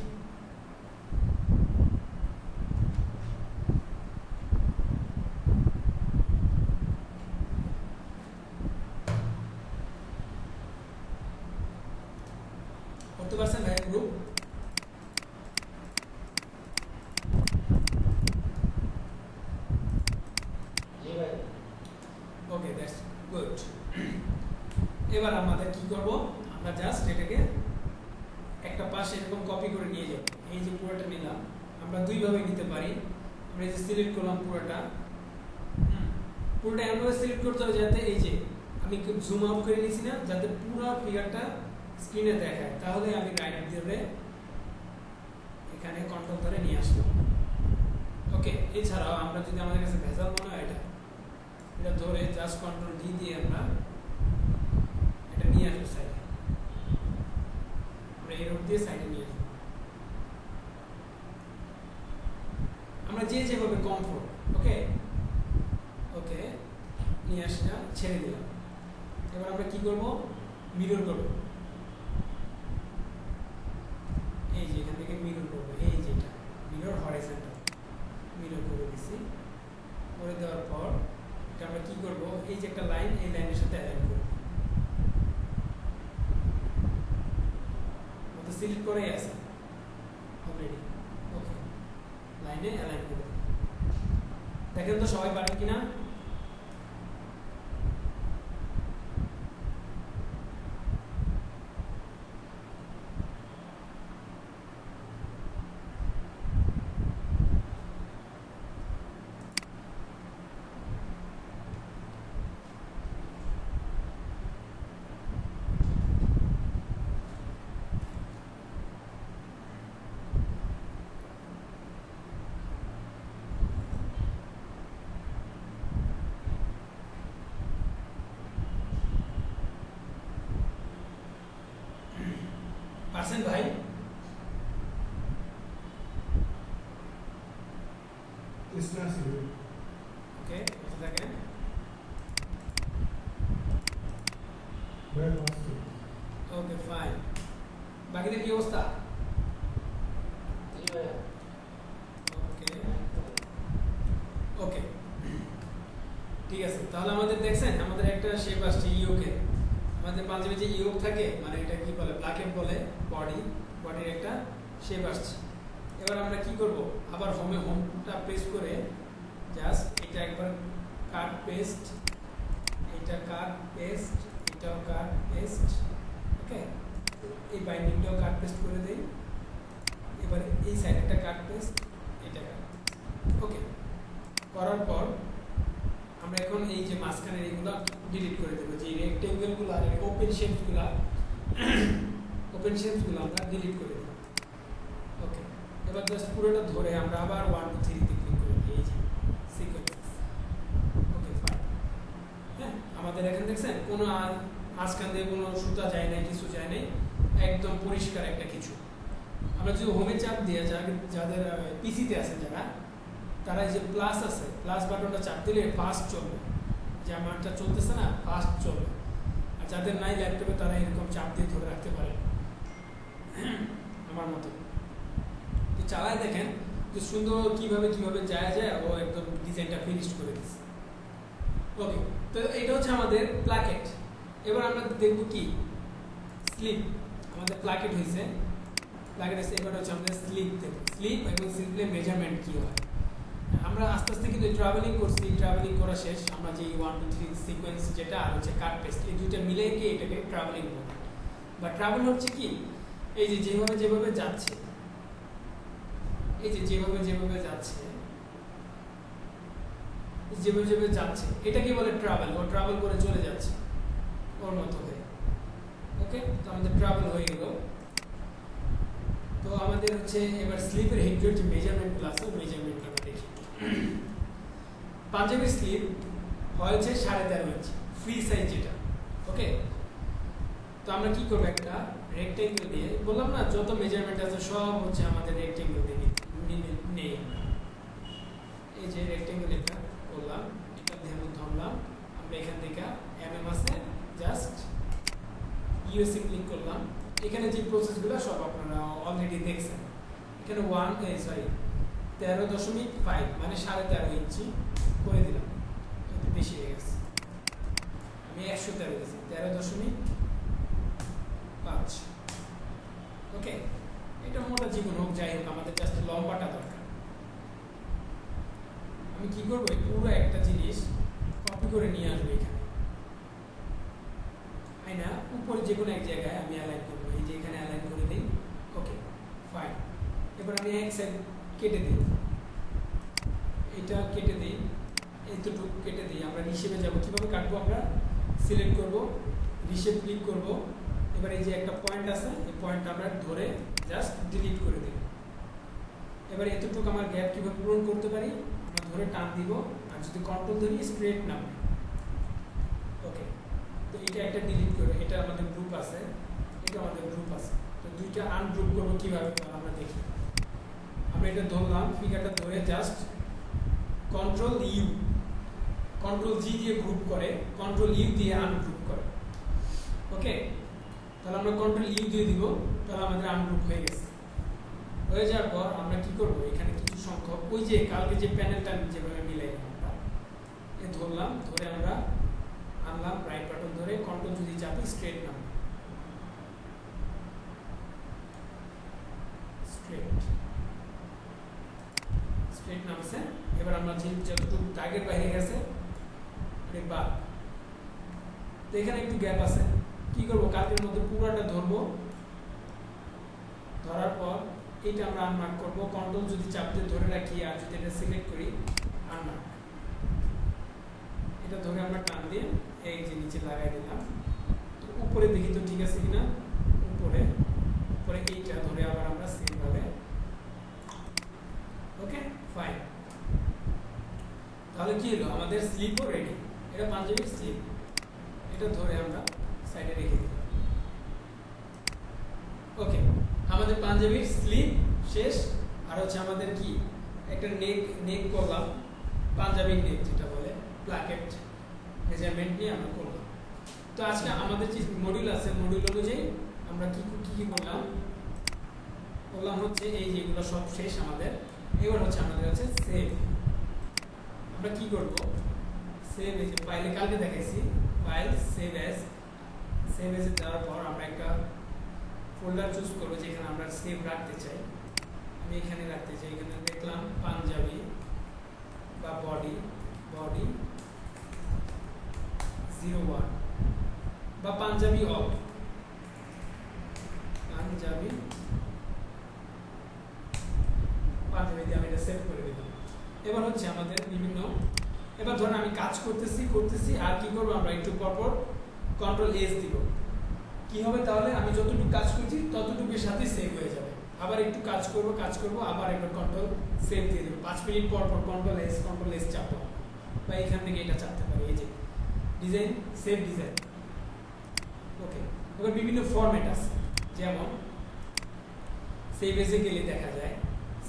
করতে পারছেন ভাই গ্রুপ? জি ভাই। ওকে, দ্যাটস গুড। এবার আমাদের কি করব, আমরা জাস্ট এটাকে একটা পাশে এরকম কপি করে নিয়ে যাব। এই যে পুরোটা নিলাম, আমরা দুইভাবে নিতে পারি। আমরা এই যে সিলেক্ট করলাম পুরোটা, পুরোটা এমনভাবে সিলেক্ট করতে হবে যাতে এই যে আমি জুম আউট করে নিয়েছি না, যাতে পুরো ফিগারটা স্ক্রিনে দেখায়। তাহলে আমি রাইট ধরে এখানে কন্ট্রোল ধরে নিয়ে আসলাম। ওকে, এছাড়াও আমরা যদি আমাদের কাছে ভেজাল মনে হয় এটা ধরে জাস্ট কন্ট্রোল ডি দিয়ে আমরা এটা নিয়ে আসবো সাইডে, আমরা এই রোড দিয়ে সাইডে নিয়ে আসবো। আমরা যেভাবে কমফোর্ট। ওকে ওকে, নিয়ে আসলাম, ছেড়ে দিলাম। এবার আমরা কি করব, মিরর করব। এই যে এখান থেকে মিরর করব, এই যেটা মিরর হরাইজন্টাল, মিরর করে দিছি। করে দেওয়ার পর এটা আমরা কি করব, এই যে একটা লাইন, এই লাইনের সাথে অ্যালাইন করব। তো সিলেক্ট করেই আছে অলরেডি। ওকে, লাইনে অ্যালাইন করে দিই। দেখেন তো সবাই পারেন কিনা? পারছেন ভাই? টেস্ট আছে ওকে, দেখেন ভাই আসছে ওকে ফাইন। বাকিদের কি অবস্থা? জি ভাইয়া। ওকে ওকে ঠিক আছে। তাহলে আমাদের দেখছেন আমাদের একটা শেপ আসছে ইউকে। আমাদের পাঞ্জাবে যে ইউক থাকে মানে এটা কি বলে, ব্ল্যাকেট বলে, বডির একটা শেপ আসছে। এবার আমরা কি করব, আবার হোমটা প্রেস করে জাস্ট এটা একবার কাট পেস্ট, এটা কাট পেস্ট, এটাও কাট পেস্ট। ওকে, এই বাইন্ডিংটাও কাট পেস্ট করে দেই। এবার এই সাইডটা কাট পেস্ট, এটা কাট। ওকে, করার পর আমরা এখন এই যে মাঝখানের এইগুলো ডিলিট করে দেবো, যে রেক্টেঙ্গেলগুলো আর ওপেন শেপসগুলো আমরা ডিলিট করে দেবো। ওকে, এবার জাস্ট পুরোটা ধরে আমরা আবার 1 2 3 তে ক্লিক করে দিই, এই যে সিকোয়েন্স। Okay fine. হ্যাঁ, আমাদের এখানে দেখছেন কোনো মাঝখান দিয়ে কোনো সুতা যায় না, কিছু যায় নাই, একদম পরিষ্কার একটা কিছু। আমরা যদি হোমে চাপ দিয়ে যাদের পিসিতে আছে যারা, তারা এই যে প্লাস আছে, প্লাস বাটনটা চাপ দিলে ফাস্ট চলবে, যে আমারটা চলতেছে না ফাস্ট চলবে। আর যাদের নাই ল্যাপটপে তারা এরকম চাপ দিয়ে ধরে রাখতে পারে আমার মতো। তো চালায় দেখেন যে সুন্দর কিভাবে যায় ও একদম ডিজাইনটা ফিনিশ করে দিচ্ছে। ওকে, তো এটা হচ্ছে আমাদের প্লাকেট। এবার আমরা দেখবো কি স্লিপ। আমাদের প্লাকেট হয়েছে, এবার হচ্ছে আমাদের স্লিপ দেখবো। স্লিপ এবং স্লিপের মেজারমেন্ট কি হয়। আমরা আস্তে আস্তে কিন্তু ট্রাভেলিং করছি, ট্রাভেলিং করা শেষ। আমরা যে 1 2 3 সিকোয়েন্স যেটা আর হচ্ছে কাট পেস্ট, এই দুইটা মিলে কি এটাকে ট্রাভেলিং বলে। বা ট্রাভেল হচ্ছে কি, এই যে যেভাবে যাচ্ছে, এই যে যেভাবে যাচ্ছে এটাকে বলে ট্রাভেল। ও ট্রাভেল করে চলে যাচ্ছে ওর মতো হয়ে। ওকে, তো আমাদের ট্রাভেল হয়ে গেল। তো আমাদের হচ্ছে এবার স্লিপের হেডের যে মেজারমেন্টগুলো আছে ওই মেজারমেন্টটা আমরা দেখি। পাঞ্জাবি স্লিপ হয়েছে 13.5 ইঞ্চি ফ্রি সাইজ যেটা। ওকে, তো আমরা কি করবো, একটা রেক্টেঙ্গেল দিয়ে, বললাম না যত মেজারমেন্ট আছে সব হচ্ছে আমাদের রেক্টেঙ্গেল দিয়ে নেই। এই যে রেক্টেঙ্গেল এটা করলাম, এটা ধরলাম আমরা, এখান থেকে এমএম আছে, জাস্ট ইউএসএ ক্লিক করলাম। এখানে যে প্রসেসগুলো সব আপনারা অলরেডি দেখছেন। এখানে 13.5 মানে 13.5 ইঞ্চি করে দিলাম, বেশি হয়ে গেছে। আমি 113 দিয়েছি, 13.5। ওকে, এটা মোটা জীবন হোক যাই হোক, আমাদের জাস্ট লম্বাটা দরকার। আমি কি করবো, পুরো একটা জিনিস কপি করে নিয়ে আসবো এখানে, তাই না? উপরে যে কোনো এক জায়গায় আমি অ্যালাইন করবো, এই যে এখানে অ্যালাইন করে দিই। Okay fine. এবার আমি এক সাইড কেটে দিই, এটা কেটে দিই, এইটুকু কেটে দিই। আমরা রিশেপে যাবো, কিভাবে কাটবো, আমরা সিলেক্ট করব, রিশেপ ক্লিক করব। এবার এই যে একটা পয়েন্ট আছে, এই পয়েন্টটা আমরা ধরে জাস্ট ডিলিট করে দিই। এবার এতটুকু আমার গ্যাপ কিভাবে পূরণ করতে পারি, আমরা ধরে টান দিব, আর যদি কন্ট্রোল ধরি স্ট্রেট নামবে। ওকে, তো এটা একটা ডিলিট করে, এটা আমাদের গ্রুপ আছে, এটা আমাদের গ্রুপ আছে। তো দুইটা আনগ্রুপ করবো কিভাবে আমরা দেখি। আমরা এটা ধরলাম, ফিগারটা ধরে জাস্ট কন্ট্রোল জি দিয়ে গ্রুপ করে, কন্ট্রোল ইউ দিয়ে আনগ্রুপ করে। ওকে, তাহলে আমরা কন্ট্রোল ইউ দিয়ে দিব, তাহলে আমাদের আনগ্রুপ হয়ে গেছে। হয়ে যাওয়ার পর আমরা কি করব, এখানে কিছু সংখ্যক ওই যে কালকে যে প্যানেলটা যেভাবে মিলাই আমরা ধরলাম, ধরে আমরা আনলাম, রাইট বাটন ধরে কন্ট্রোল যদি চাপি স্ট্রেট নামবে, স্ট্রেট নামছে। এবার আমরা যতটুকু টার্গেট বাইরে গেছে বাদ, তো এখানে একটু গ্যাপ আছে। কি করবো, কালকের মধ্যে পুরোটা ধরবো, ধরার পর এইটা আমরা আনমার্ক করবো। কন্ট্রোল যদি চাপ দিয়ে ধরে রাখি আর যদি এটা সিলেক্ট করি আনমার্ক, এটা ধরে আমরা টান দিয়ে এই যে নিচে লাগাই দিলাম। তো উপরে দেখি তো ঠিক আছে কিনা, উপরে এইটা ধরে আবার আমরা সেম ভাবে। ওকে ফাইন, তাহলে কি হলো, আমাদের স্লিপও রেডি। এটা পাঞ্জাবির স্লিপ, এটা ধরে আমরা সাইডে রেখে দিই। ওকে, আমাদের পাঞ্জাবির স্লিভ শেষ, আর হচ্ছে আমাদের কি একটা নেক করলাম, পাঞ্জাবির নেক যেটা বলে প্লাকেট মেজারমেন্ট নিয়ে আমরা করলাম। তো আজকে আমাদের যে মডিউল আছে, মডিউল অনুযায়ী আমরা কি করলাম হচ্ছে এই যেগুলো সব শেষ আমাদের। এবার হচ্ছে আমাদের আছে সেভ। আমরা কি করব, সেভ এই যে ফাইলে কালকে দেখাইছি, ফাইল সেভ এজ দেওয়ার পর আমরা একটা ফোল্ডার চুজ করবো যেখানে আমরা সেভ রাখতে চাই। আমি এখানে রাখতে চাই, এখানে দেখলাম পাঞ্জাবি বা বডি 01 বা পাঞ্জাবি অল, পাঞ্জাবি দিয়ে আমি এটা সেভ করে দিলাম। এবার হচ্ছে আমাদের বিভিন্ন, এবার ধরুন আমি কাজ করতেছি আর কি করবো, আমরা একটু পরপর কন্ট্রোল এস দিব। কি হবে তাহলে, আমি যতটুকু কাজ করছি ততটুকুর সাথে সেভ হয়ে যাবে। আবার একটু কাজ করব আবার একবার কন্ট্রোল সেভ দিয়ে দেবো। 5 মিনিট পর কন্ট্রোল এস চাপবো, বা এখান থেকে এটা চাপতে পারি। এই যে ডিজাইন, সেভ ডিজাইন। ওকে, এবার বিভিন্ন ফরম্যাট আছে, যেমন সেভ এসে গেলে দেখা যায়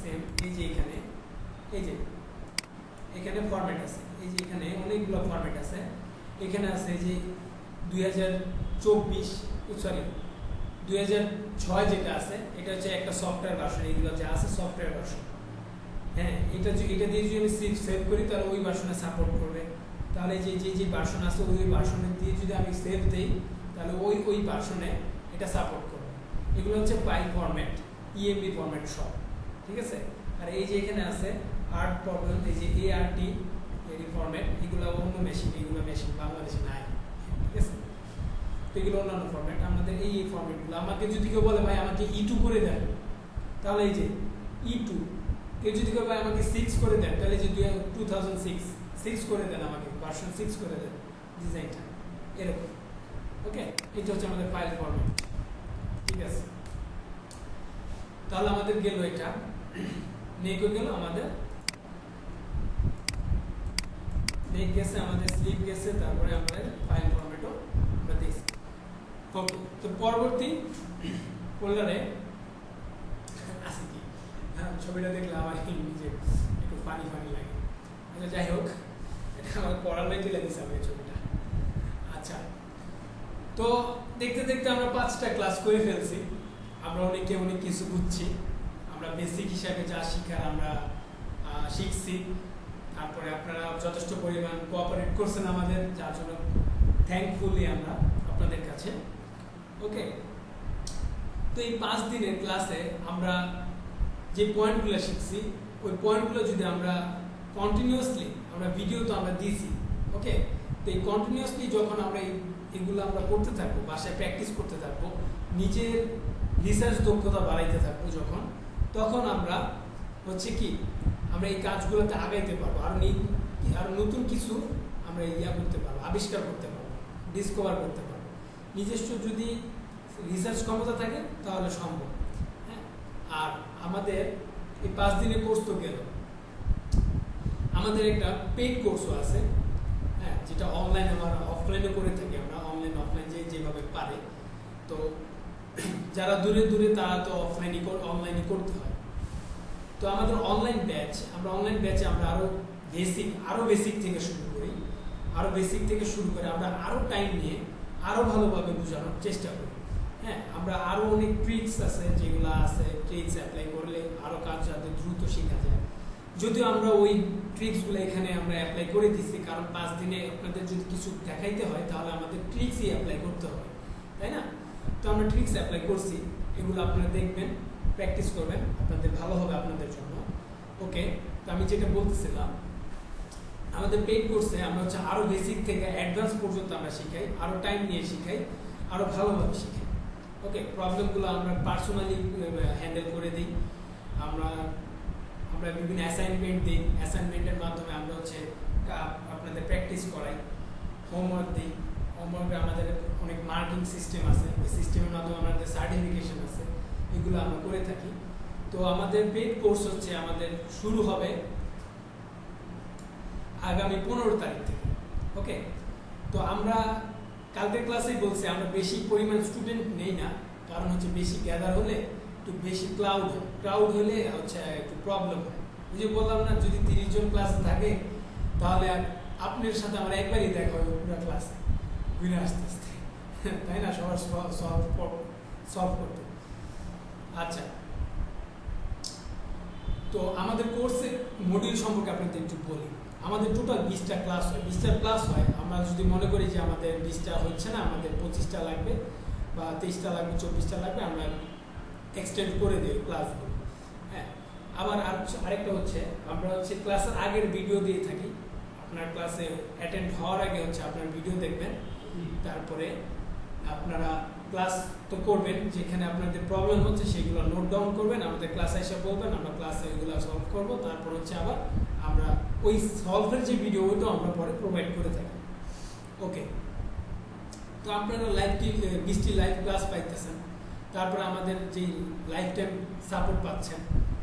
সেম এই যে এখানে ফরম্যাট আছে, এই যে এখানে অনেকগুলো ফরম্যাট আছে। এখানে আছে যে 2006 যেটা আছে, এটা হচ্ছে একটা সফটওয়্যার ভার্সন। এগুলো যা আছে সফটওয়্যার ভার্সন। হ্যাঁ, এটা দিয়ে যদি আমি সেভ করি তাহলে ওই ভার্সনে সাপোর্ট করবে। তাহলে যে ভার্সন আছে ওই ভার্সনে দিয়ে যদি আমি সেভ দেই তাহলে ওই ভার্সনে এটা সাপোর্ট করবে। এগুলো হচ্ছে ফাইল ফরম্যাট, ইএমবি ফরম্যাট সব, ঠিক আছে। আর এই যে এখানে আছে আর্ট প্রবলেম, এই যে ART এর ফরম্যাট, এগুলো অন্য মেশিন, এগুলো মেশিন বাংলাদেশে নাই, ঠিক আছে। তো এগুলো অন্যান্য ফরম্যাট। আমাদের এই ফরম্যাটগুলো, আমাকে যদি কেউ বলে ভাই আমাকে E2 করে দেন, তাহলে এই যে E2। কেউ যদি কেউ ভাই আমাকে 6 করে দেন, তাহলে যে 2006 করে দেন, আমাকে ভার্সন 6 করে দেন ডিজাইনটা, এরকম। ওকে, এটা হচ্ছে আমাদের ফাইল ফরম্যাট, ঠিক আছে। তাহলে আমাদের গেল এটা, নেকও গেল, আমাদের নেক গেছে, আমাদের স্লিপ গেছে, তারপরে আমাদের ফাইল ফরম্যাটও আমরা দেখছি। ওকে, তো পরবর্তী ফোল্ডারে আছে কি, ছবিটা দেখলে আমার নিজে একটু ফানি লাগে। আচ্ছা, যাই হোক, এটা আমার পড়ার লাইটে লাগিয়েছে আমি এই ছবিটা। আচ্ছা, তো দেখতে আমরা 5টা ক্লাস করে ফেলছি। আমরা অনেক কিছু বুঝছি। আমরা বেসিক হিসাবে যা শিখার আমরা শিখছি। তারপরে আপনারা যথেষ্ট পরিমাণ কোঅপারেট করছেন আমাদের, যার জন্য থ্যাঙ্কফুলি আমরা আপনাদের কাছে। ওকে, তো এই 5 দিনের ক্লাসে আমরা যে পয়েন্টগুলো শিখছি, ওই পয়েন্টগুলো যদি আমরা কন্টিনিউয়াসলি, আমরা ভিডিও তো আমরা দিয়েছি, ওকে, তো এই কন্টিনিউয়াসলি যখন আমরা এগুলো আমরা করতে থাকবো, বাসায় প্র্যাকটিস করতে থাকবো, নিজের রিসার্চ দক্ষতা বাড়াইতে থাকবো তখন আমরা হচ্ছে কি, আমরা এই কাজগুলোতে আগাইতে পারবো, আর নতুন কিছু আমরা করতে পারবো, আবিষ্কার করতে পারবো, ডিসকভার করতে পারবো। নিজস্ব যদি রিসার্চ ক্ষমতা থাকে তাহলে সম্ভব। হ্যাঁ, আর আমাদের এই 5 দিনের কোর্স তো গেল, আমাদের একটা পেইড কোর্সও আছে। হ্যাঁ, যেটা অনলাইন, আমরা অফলাইনে করে থাকি, আমরা অনলাইন অফলাইন যেভাবে পারে। তো যারা দূরে তারা তো অনলাইনে করতে হয়। তো আমাদের অনলাইন ব্যাচে আমরা আরো বেসিক থেকে শুরু করি, আমরা আরো টাইম নিয়ে আরো ভালোভাবে বোঝানোর চেষ্টা করি। হ্যাঁ, আমরা আরো অনেক ট্রিক্স আছে, যেগুলো আছে ট্রিক্স অ্যাপ্লাই করলে আরো কাজ যাতে দ্রুত শেখা যায়। যদিও আমরা ওই ট্রিক্সগুলো এখানে আমরা অ্যাপ্লাই করে দিচ্ছি, কারণ 5 দিনে আপনাদের যদি কিছু দেখাইতে হয় তাহলে আমাদের ট্রিক্সই অ্যাপ্লাই করতে হবে, তাই না? তো আমরা ট্রিক্স অ্যাপ্লাই করছি, এগুলো আপনারা দেখবেন, প্র্যাকটিস করবেন, আপনাদের ভালো হবে আপনাদের জন্য। ওকে, তো আমি যেটা বলতেছিলাম, আমাদের পেইড কোর্সে আমরা হচ্ছে আরো বেসিক থেকে অ্যাডভান্স পর্যন্ত আমরা শিখাই, আরো টাইম নিয়ে শিখাই, আরো ভালোভাবে শিখাই। ওকে, প্রবলেমগুলো আমরা পার্সোনালি হ্যান্ডেল করে দিই। আমরা বিভিন্ন অ্যাসাইনমেন্ট দিই, অ্যাসাইনমেন্টের মাধ্যমে আমরা হচ্ছে আপনাদের প্র্যাকটিস করাই, হোমওয়ার্ক দিই। হোমওয়ার্কে আমাদের অনেক মার্কিং সিস্টেম আছে, এই সিস্টেমের মাধ্যমে আমাদের সার্টিফিকেশন আছে, এগুলো আমরা করে থাকি। তো আমাদের পেইড কোর্স হচ্ছে আমাদের শুরু হবে আগামী 15 তারিখ থেকে। ওকে, তো আমরা কালকের ক্লাসেই বলছি আমরা বেশি পরিমাণ স্টুডেন্ট নেই না, কারণ হচ্ছে বেশি গ্যাদার হলে একটু বেশি ক্রাউড হলে হচ্ছে একটু প্রবলেম হয়। ওই যে বললাম না, যদি 30 জন ক্লাসে থাকে তাহলে আপনার সাথে আমার একবারই দেখা হবে পুরো ক্লাসে ঘুরে আসতে আসতে, তাই না, সবার সলভ করতে। আচ্ছা, তো আমাদের কোর্সের মডিউল সম্পর্কে আপনাদের একটু বলি। আমাদের টোটাল 20টা ক্লাস হয়, 20টা ক্লাস হয়। আমরা যদি মনে করি যে আমাদের 20টা হচ্ছে না, আমাদের 25টা লাগবে বা 23টা লাগবে, 24টা লাগবে, আমরা এক্সটেন্ড করে দিই ক্লাসগুলো। হ্যাঁ, আবার আরেকটা হচ্ছে আমরা হচ্ছে ক্লাসের আগের ভিডিও দিয়ে থাকি। আপনার ক্লাসে অ্যাটেন্ড হওয়ার আগে হচ্ছে আপনার ভিডিও দেখবেন, তারপরে আপনারা ক্লাস তো করবেন, যেখানে আপনাদের প্রবলেম হচ্ছে সেগুলো নোট ডাউন করবেন, আমাদের ক্লাসে এসে বলবেন, আমরা ক্লাসে ওইগুলো সলভ করব। তারপর হচ্ছে আবার আমরা ওই সলভের যে ভিডিও ওইটাও আমরা পরে প্রোভাইড করে থাকি। ওকে, তো আপনারা 20টি লাইভ ক্লাস পাইতেছেন, তারপরে আমাদের যে লাইফ টাইম সাপোর্ট পাচ্ছেন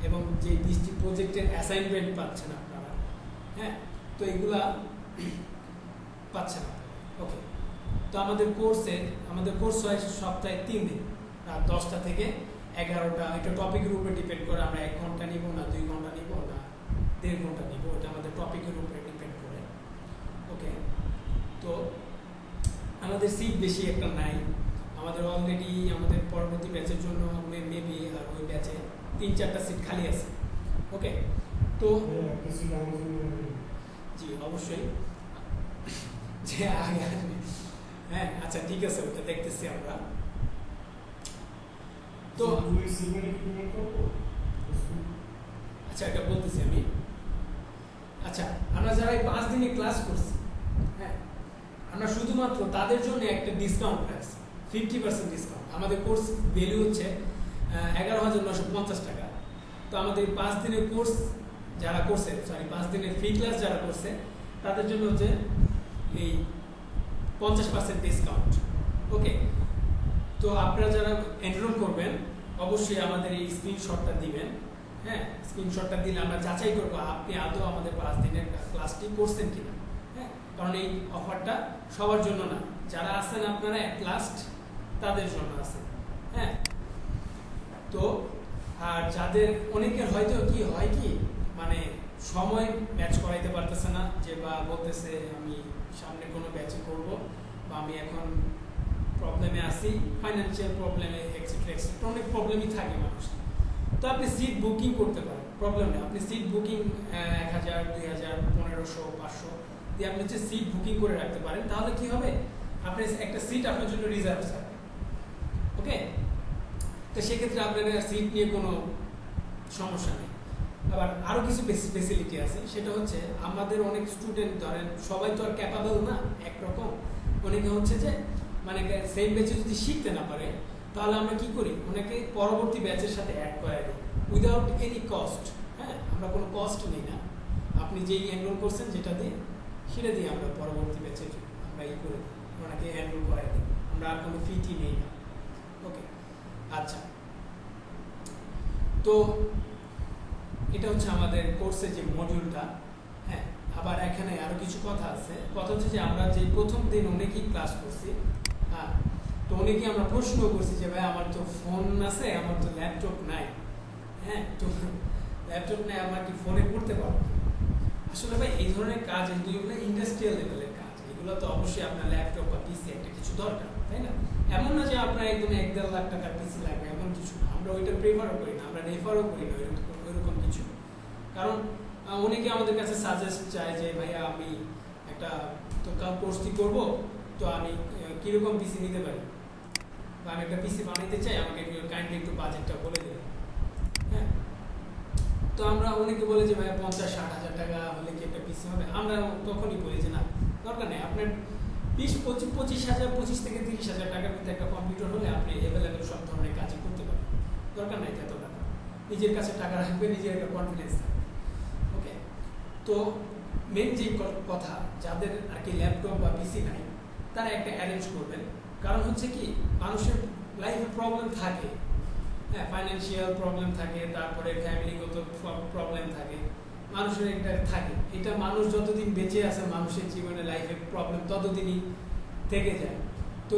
এবং যে 20টি প্রজেক্টের অ্যাসাইনমেন্ট পাচ্ছেন আপনারা। হ্যাঁ, তো এগুলা পাচ্ছেন। ওকে, তো আমাদের কোর্স হয় সপ্তাহে 3 দিন, রাত 10টা থেকে 11টা। এটা টপিকের উপরে ডিপেন্ড করে, আমরা 1 ঘন্টা নিব না 2 ঘন্টা নিব না 1.5 ঘন্টা নিব, এটা আমাদের টপিকের উপরে ডিপেন্ড করে। ওকে, তো আমাদের সিট বেশি একটা নাই। আমাদের অলরেডি আমাদের পরবর্তী ব্যাচের জন্য মেবি আর ওই ব্যাচে 3-4টা সিট খালি আছে। ওকে, তো জি অবশ্যই যে আগে আসবে। হ্যাঁ, আচ্ছা ঠিক আছে, ওটা দেখতেছি আমরা। তো আচ্ছা, এটা বলতেছি আমি। আচ্ছা, আমরা যারা এই 5 দিনে ক্লাস করছি, হ্যাঁ, আমরা শুধুমাত্র তাদের জন্য একটা ডিসকাউন্ট রাখছি, 50% ডিসকাউন্ট। আমাদের কোর্স ভ্যালু হচ্ছে 11,950 টাকা। তো আমাদের 5 দিনের কোর্স যারা করছে, 5 দিনের ফ্রি ক্লাস যারা করছে, তাদের জন্য হচ্ছে এই 50% ডিসকাউন্ট। ওকে, তো আপনারা যারা এনরোল করবেন অবশ্যই আমাদের এই স্ক্রিনশটটা দিবেন। হ্যাঁ, স্ক্রিনশটটা দিলে আমরা যাচাই করবো আপনি আদৌ আমাদের 5 দিনের ক্লাসটি করছেন কিনা। হ্যাঁ, কারণ এই অফারটা সবার জন্য না, যারা আছেন আপনারা অ্যাট লাস্ট তাদের জন্য আছে। হ্যাঁ, তো আর যাদের অনেকের হয়তো কি হয় কি, মানে সময় ম্যাচ করাইতে পারতেছে না, যে বা বলতেছে আমি সামনে কোনো ব্যাচে করব, বা আমি এখন প্রবলেমে আছি, ফাইন্যান্সিয়াল প্রবলেমে এক্সেট্রা এক্সেট্রা, অনেক প্রবলেমই থাকে মানুষ। তো আপনি সিট বুকিং করতে পারেন, প্রবলেম নেই। আপনি সিট বুকিং 1000, 2000, 1500, 500 দিয়ে আপনি হচ্ছে সিট বুকিং করে রাখতে পারেন। তাহলে কি হবে, আপনি একটা সিট আপনার জন্য রিজার্ভ থাকবে। ওকে, তো সেক্ষেত্রে আপনার সিট নিয়ে কোনো সমস্যা নেই। আবার আরও কিছু ফেসিলিটি আছে, সেটা হচ্ছে আমাদের অনেক স্টুডেন্ট, ধরেন সবাই তো আর ক্যাপাবল না একরকম, অনেকে হচ্ছে যে মানে সেম ব্যাচে যদি শিখতে না পারে, তাহলে আমরা কি করি, অনেকে পরবর্তী ব্যাচের সাথে অ্যাড করাই দিই উইদাউট এনি কস্ট। হ্যাঁ, আমরা কোনো কস্ট নিই না, আপনি যেই এনরোল করছেন যেটা দিয়ে সেটা দিয়ে আমরা পরবর্তী ব্যাচে আমরা করে দিই, ওনাকে এনরোল করাই দিই, আমরা আর কোনো ফি নেই না। ওকে, আচ্ছা, তো এটা হচ্ছে আমাদের কোর্সের যে মডিউলটা। হ্যাঁ, আবার এখানে আরো কিছু কথা আছে। কথা হচ্ছে যে আমরা যে প্রথম দিন অনেকেই ক্লাস করছি, হ্যাঁ, তো অনেকেই আমরা প্রশ্ন করছি যে ভাই আমার তো ফোন আছে, আমার তো ল্যাপটপ নাই। হ্যাঁ, তো ল্যাপটপ নাই, আমার কি ফোনে করতে পারবো? আসলে ভাই এই ধরনের কাজ, এগুলো ইন্ডাস্ট্রিয়াল লেভেলের কাজ, এগুলো তো অবশ্যই আপনার ল্যাপটপ বা পিসি একটা কিছু দরকার, তাই না? এমন না যে আপনার একদম 1-1.5 লাখ টাকার পিসি লাগবে, এমন কিছু না। আমরা ওইটা প্রেফারও করি না, আমরা রেফারও করি না ওইরকম কিছু। কারণ অনেকে আমাদের কাছে সাজেস্ট চায় যে ভাইয়া আমি একটা তো কোর্সটি করবো, তো আমি কীরকম পিসি নিতে পারি, বা আমি একটা পিসি বানাইতে চাই, আমাকে কাইন্ডলি একটু বাজেটটা বলে দেবেন। হ্যাঁ, তো আমরা অনেকে বলে যে ভাইয়া 50-60 হাজার টাকা হলে কি একটা পিসি হবে? আমরা তখনই বলি যে না, দরকার নেই, আপনার 25 থেকে 30 হাজার টাকার মধ্যে একটা কম্পিউটার হলে আপনি অ্যাভেলেবেল সব ধরনের কাজই করতে পারেন। দরকার নাই এত টাকা, নিজের কাছে টাকা রাখবে, নিজের একটা কনফিডেন্স থাকবে। ওকে, তো মেন যে কথা, যাদের আর কি ল্যাপটপ বা পিসি নাই, তারা একটা অ্যারেঞ্জ করবেন। কারণ হচ্ছে কি, মানুষের লাইফে প্রবলেম থাকে, হ্যাঁ, ফাইন্যান্সিয়াল প্রবলেম থাকে, তারপরে ফ্যামিলিগত প্রবলেম থাকে, মানুষের একটা থাকে। এটা মানুষ যতদিন বেঁচে আছে, মানুষের জীবনে লাইফে প্রবলেম ততদিনই থেকে যায়। তো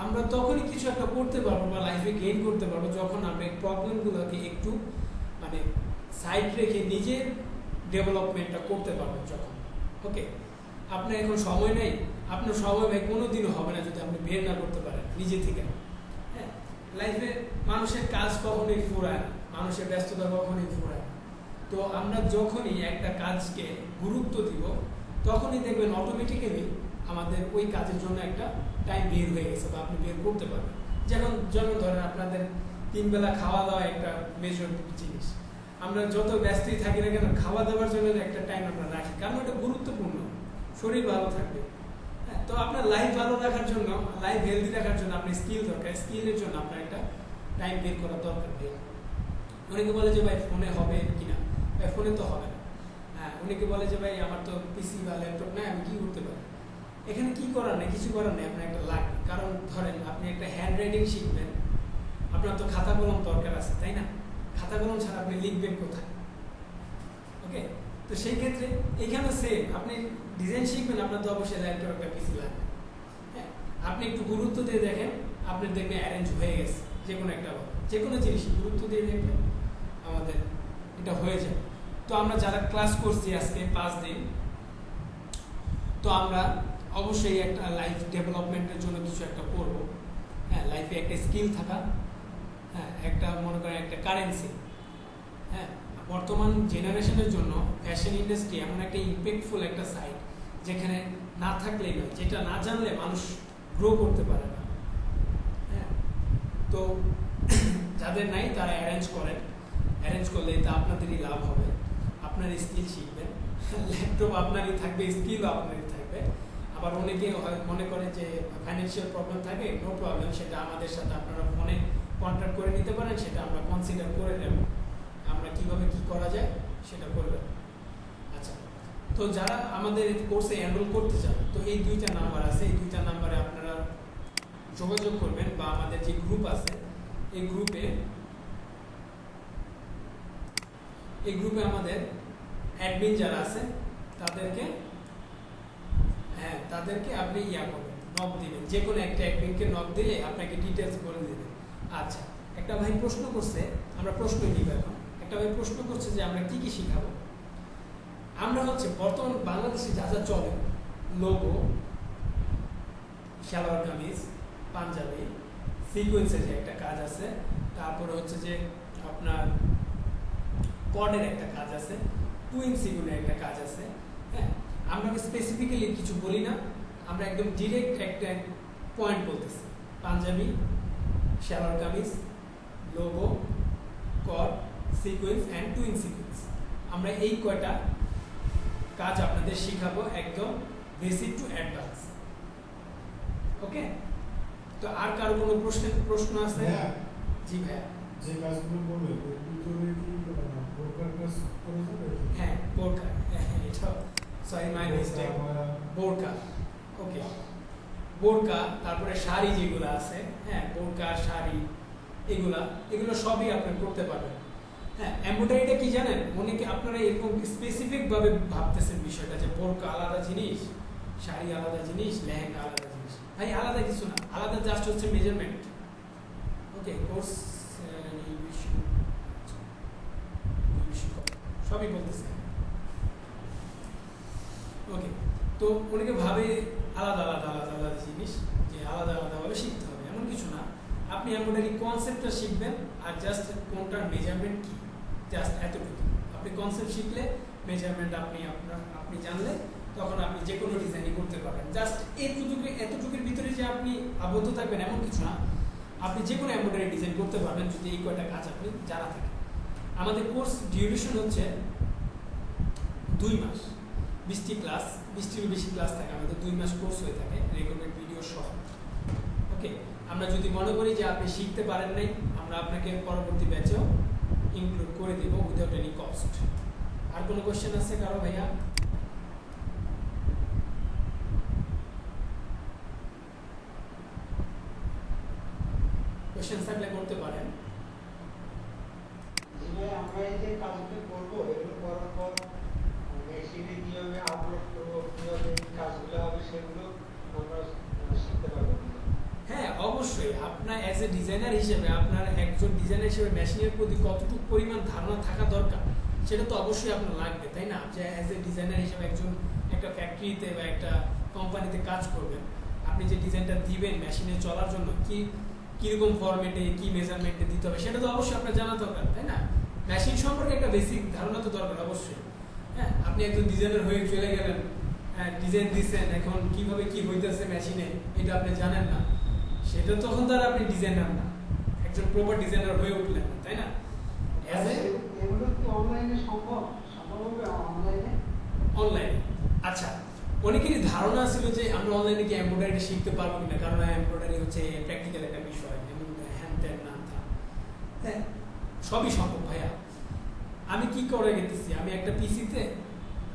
আমরা তখনই কিছু একটা করতে পারবো বা লাইফে গেইন করতে পারবো যখন আমরা এই প্রবলেমগুলোকে একটু মানে সাইড রেখে নিজের ডেভেলপমেন্টটা করতে পারবো যখন। ওকে, আপনার এখন সময় নেই, আপনার সময় ভাই কোনো দিনও হবে না যদি আপনি বের না করতে পারেন নিজে থেকে। হ্যাঁ, লাইফে মানুষের কাজ কখনোই ফুরায় না, মানুষের ব্যস্ততা কখনোই ফুরায় না। তো আমরা যখনই একটা কাজকে গুরুত্ব দিব তখনই দেখবেন অটোমেটিক্যালি আমাদের ওই কাজের জন্য একটা টাইম বের হয়ে গেছে বা আপনি বের করতে পারবেন। যেমন ধরেন আপনাদের 3 বেলা খাওয়া দাওয়া একটা মেজর জিনিস, আমরা যত ব্যস্তই থাকি না কেন খাওয়া দাওয়ার জন্য একটা টাইম আমরা রাখি, কারণ এটা গুরুত্বপূর্ণ, শরীর ভালো থাকবে। হ্যাঁ, তো আপনার লাইফ ভালো রাখার জন্য, লাইফ হেলদি রাখার জন্য আপনি স্কিল দরকার, স্কিলের জন্য আপনার একটা টাইম বের করা দরকার। অনেকে বলে যে ভাই ফোনে হবে কিনা, ভাই ফোনে তো হবে না। হ্যাঁ, অনেকে বলে যে ভাই আমার তো পিসি বা ল্যাপটপ নাই, আমি কি করতে পারি? এখানে কি করার নেই, কিছু করার নেই, আপনার একটা লাগবে। কারণ ধরেন আপনি একটা হ্যান্ড রাইটিং শিখবেন, আপনার তো খাতা কলম দরকার আছে, তাই না? খাতা কলম ছাড়া আপনি লিখবেন কোথায়? ওকে, তো সেই ক্ষেত্রে এখানে সেম, আপনি ডিজাইন শিখবেন, আপনার তো অবশ্যই ল্যাপটপ একটা পিসি লাগবে। হ্যাঁ, আপনি একটু গুরুত্ব দিয়ে দেখেন, আপনি দেখবেন অ্যারেঞ্জ হয়ে গেছে যে কোনো একটা, যে কোনো জিনিস গুরুত্ব দিয়ে দেখবেন আমাদের এটা হয়ে যাবে। তো আমরা যারা ক্লাস করছি আজকে 5 দিন, তো আমরা অবশ্যই একটা লাইফ ডেভেলপমেন্টের জন্য কিছু একটা করব। হ্যাঁ, লাইফে একটা স্কিল থাকা, হ্যাঁ, একটা মনে করেন একটা কারেন্সি। হ্যাঁ, বর্তমান জেনারেশনের জন্য ফ্যাশন ইন্ডাস্ট্রি এমন একটা ইম্প্যাক্টফুল একটা সাইট যেখানে না থাকলেই নয়, যেটা না জানলে মানুষ গ্রো করতে পারে না। হ্যাঁ, তো যাদের নাই তারা অ্যারেঞ্জ করেন, অ্যারেঞ্জ করলে তা আপনাদেরই লাভ হবে, আপনার স্কিল শিখবেন, ল্যাপটপ আপনারই থাকবে, স্কিলও আপনারই থাকবে। আবার অনেকে মনে করে যে ফাইন্যান্সিয়াল প্রবলেম থাকে, নো প্রবলেম, সেটা আমাদের সাথে আপনারা ফোনে কন্ট্যাক্ট করে নিতে পারেন, সেটা আমরা কনসিডার করে নেব, আমরা কিভাবে কি করা যায় সেটা করবেন। আচ্ছা, তো যারা আমাদের কোর্সে এনরোল করতে চান, তো এই 2টা নাম্বার আছে, এই 2টা নাম্বারে আপনারা যোগাযোগ করবেন, বা আমাদের যে গ্রুপ আছে এই গ্রুপে আমাদের অ্যাডমিন যারা আছে তাদেরকে, হ্যাঁ, তাদেরকে আপনি করবেন, নক দিবেন, যে কোনো একটা অ্যাডমিনকে নক দিলে আপনাকে ডিটেলস বলে দেবে। আচ্ছা, একটা ভাই প্রশ্ন করছে, আমরা প্রশ্ন নিব এখন। একটা ভাই প্রশ্ন করছে যে আমরা কি কি শিখাবো। আমরা হচ্ছে বর্তমান বাংলাদেশে যা যা চলে, লোগো, সালোয়ার কামিজ, পাঞ্জাবি, সিকোয়েন্সের যে একটা কাজ আছে, তারপরে হচ্ছে যে আপনার কর্ডের একটা কাজ আছে, টুইন সিগুনের একটা কাজ আছে। হ্যাঁ, আমরা স্পেসিফিক্যালি কিছু বলি না, আমরা একদম ডিরেক্ট একটা পয়েন্ট বলতেছি, panjabi, salwar kameez, logo, cord, sequence and twin sequence. আমরা এই কয়টা কাজ আপনাদের শিখাবো, একদম বেসিক টু অ্যাডভান্স। ওকে, তো আর কারো কোনো প্রশ্ন আছে? জি ভাইয়া, যে কাজগুলো বলবে ওর ভিতরে কি বোরকার কাজ করা যাবে? হ্যাঁ, বোরকা, এটা সরি মাই মিস্টেক, বোরকা। ওকে, বোরকা, তারপরে শাড়ি যেগুলো আছে, হ্যাঁ, বোরকা, শাড়ি, এগুলো সবই আপনি করতে পারবেন। হ্যাঁ, এমব্রয়ডারিটা কি জানেন, অনেকে আপনারা এরকম স্পেসিফিক ভাবে ভাবতেছেন বিষয়টা যে বোরকা আলাদা জিনিস, শাড়ি আলাদা জিনিস, লেহেঙ্গা আলাদা জিনিস। ভাই আলাদা কিছু না, আলাদা জাস্ট হচ্ছে মেজারমেন্ট। ওকে, কোর্স সবই বলতেছে। ওকে, তো অনেকে ভাবে আলাদা আলাদা আলাদা আলাদা জিনিস, যে আলাদা আলাদাভাবে শিখতে হবে, এমন কিছু না। আপনি এমব্রয়ডারি কনসেপ্টটা শিখবেন, আর জাস্ট কোনটার মেজারমেন্ট কি, জাস্ট এতটুকু। আপনি কনসেপ্ট শিখলে, মেজারমেন্ট আপনি জানলে, তখন আপনি যে কোনো ডিজাইনই করতে পারবেন। জাস্ট এতটুকুর ভিতরে যে আপনি আবদ্ধ থাকবেন এমন কিছু না, আপনি যে কোনো এমব্রয়ডারি ডিজাইন করতে পারবেন যদি এই কয়টা কাজ আপনি জানা থাকে। আমাদের কোর্স ডিউরেশন হচ্ছে 2 মাস, 20টি ক্লাস, 20টিরও বেশি ক্লাস থাকে আমাদের, 2 মাস কোর্স হয়ে থাকে, রেকর্ডেড ভিডিও সহ। ওকে, আমরা যদি মনে করি যে আপনি শিখতে পারেন নাই, আমরা আপনাকে পরবর্তী ব্যাচেও ইনক্লুড করে দেব উইদাউট এনি কস্ট। আর কোনো কোশ্চেন আছে কারো ভাইয়া? কোশ্চেন থাকলে করতে পারেন। আমরা এই যে কাজগুলো করবো, এগুলো করার পর মেশিনে কিভাবে আপলোড করবো, কিভাবে কাজগুলো হবে, সেগুলো আমরা শিখতে পারবো। হ্যাঁ, অবশ্যই আপনার অ্যাজ এ ডিজাইনার হিসেবে আপনার একজন ডিজাইনার হিসেবে মেশিনের প্রতি কতটুকু পরিমাণ ধারণা থাকা দরকার সেটা তো অবশ্যই আপনার লাগবে, তাই না? যে অ্যাজ এ ডিজাইনার হিসেবে একজন একটা ফ্যাক্টরিতে বা একটা কোম্পানিতে কাজ করবেন, আপনি যে ডিজাইনটা দিবেন মেশিনে চলার জন্য কীরকম ফরম্যাটে কী মেজারমেন্টে দিতে হবে সেটা তো অবশ্যই আপনার জানা দরকার, তাই না? মেশিন সম্পর্কে একটা বেসিক ধারণা তো দরকার অবশ্যই। হ্যাঁ, আপনি একজন ডিজাইনার হয়ে চলে গেলেন, ডিজাইন দিচ্ছেন, এখন কিভাবে কি হইতেছে মেশিনে এটা আপনি জানেন না, সেটা তখন তো আর আপনি ডিজাইনার না, একজন প্রপার ডিজাইনার হয়ে উঠলেন না, তাই না? এগুলো কি অনলাইনে সম্ভব হবে? অনলাইনে আচ্ছা, অনেকেরই ধারণা ছিল যে আমরা অনলাইনে কি এমব্রয়ডারি শিখতে পারবো কিনা, কারণ এমব্রয়ডারি হচ্ছে প্র্যাকটিক্যাল একটা বিষয়, হ্যান ত্যান না থা। হ্যাঁ, সবই সম্ভব ভাইয়া। আমি কি করে গেতেছি, আমি একটা পিসিতে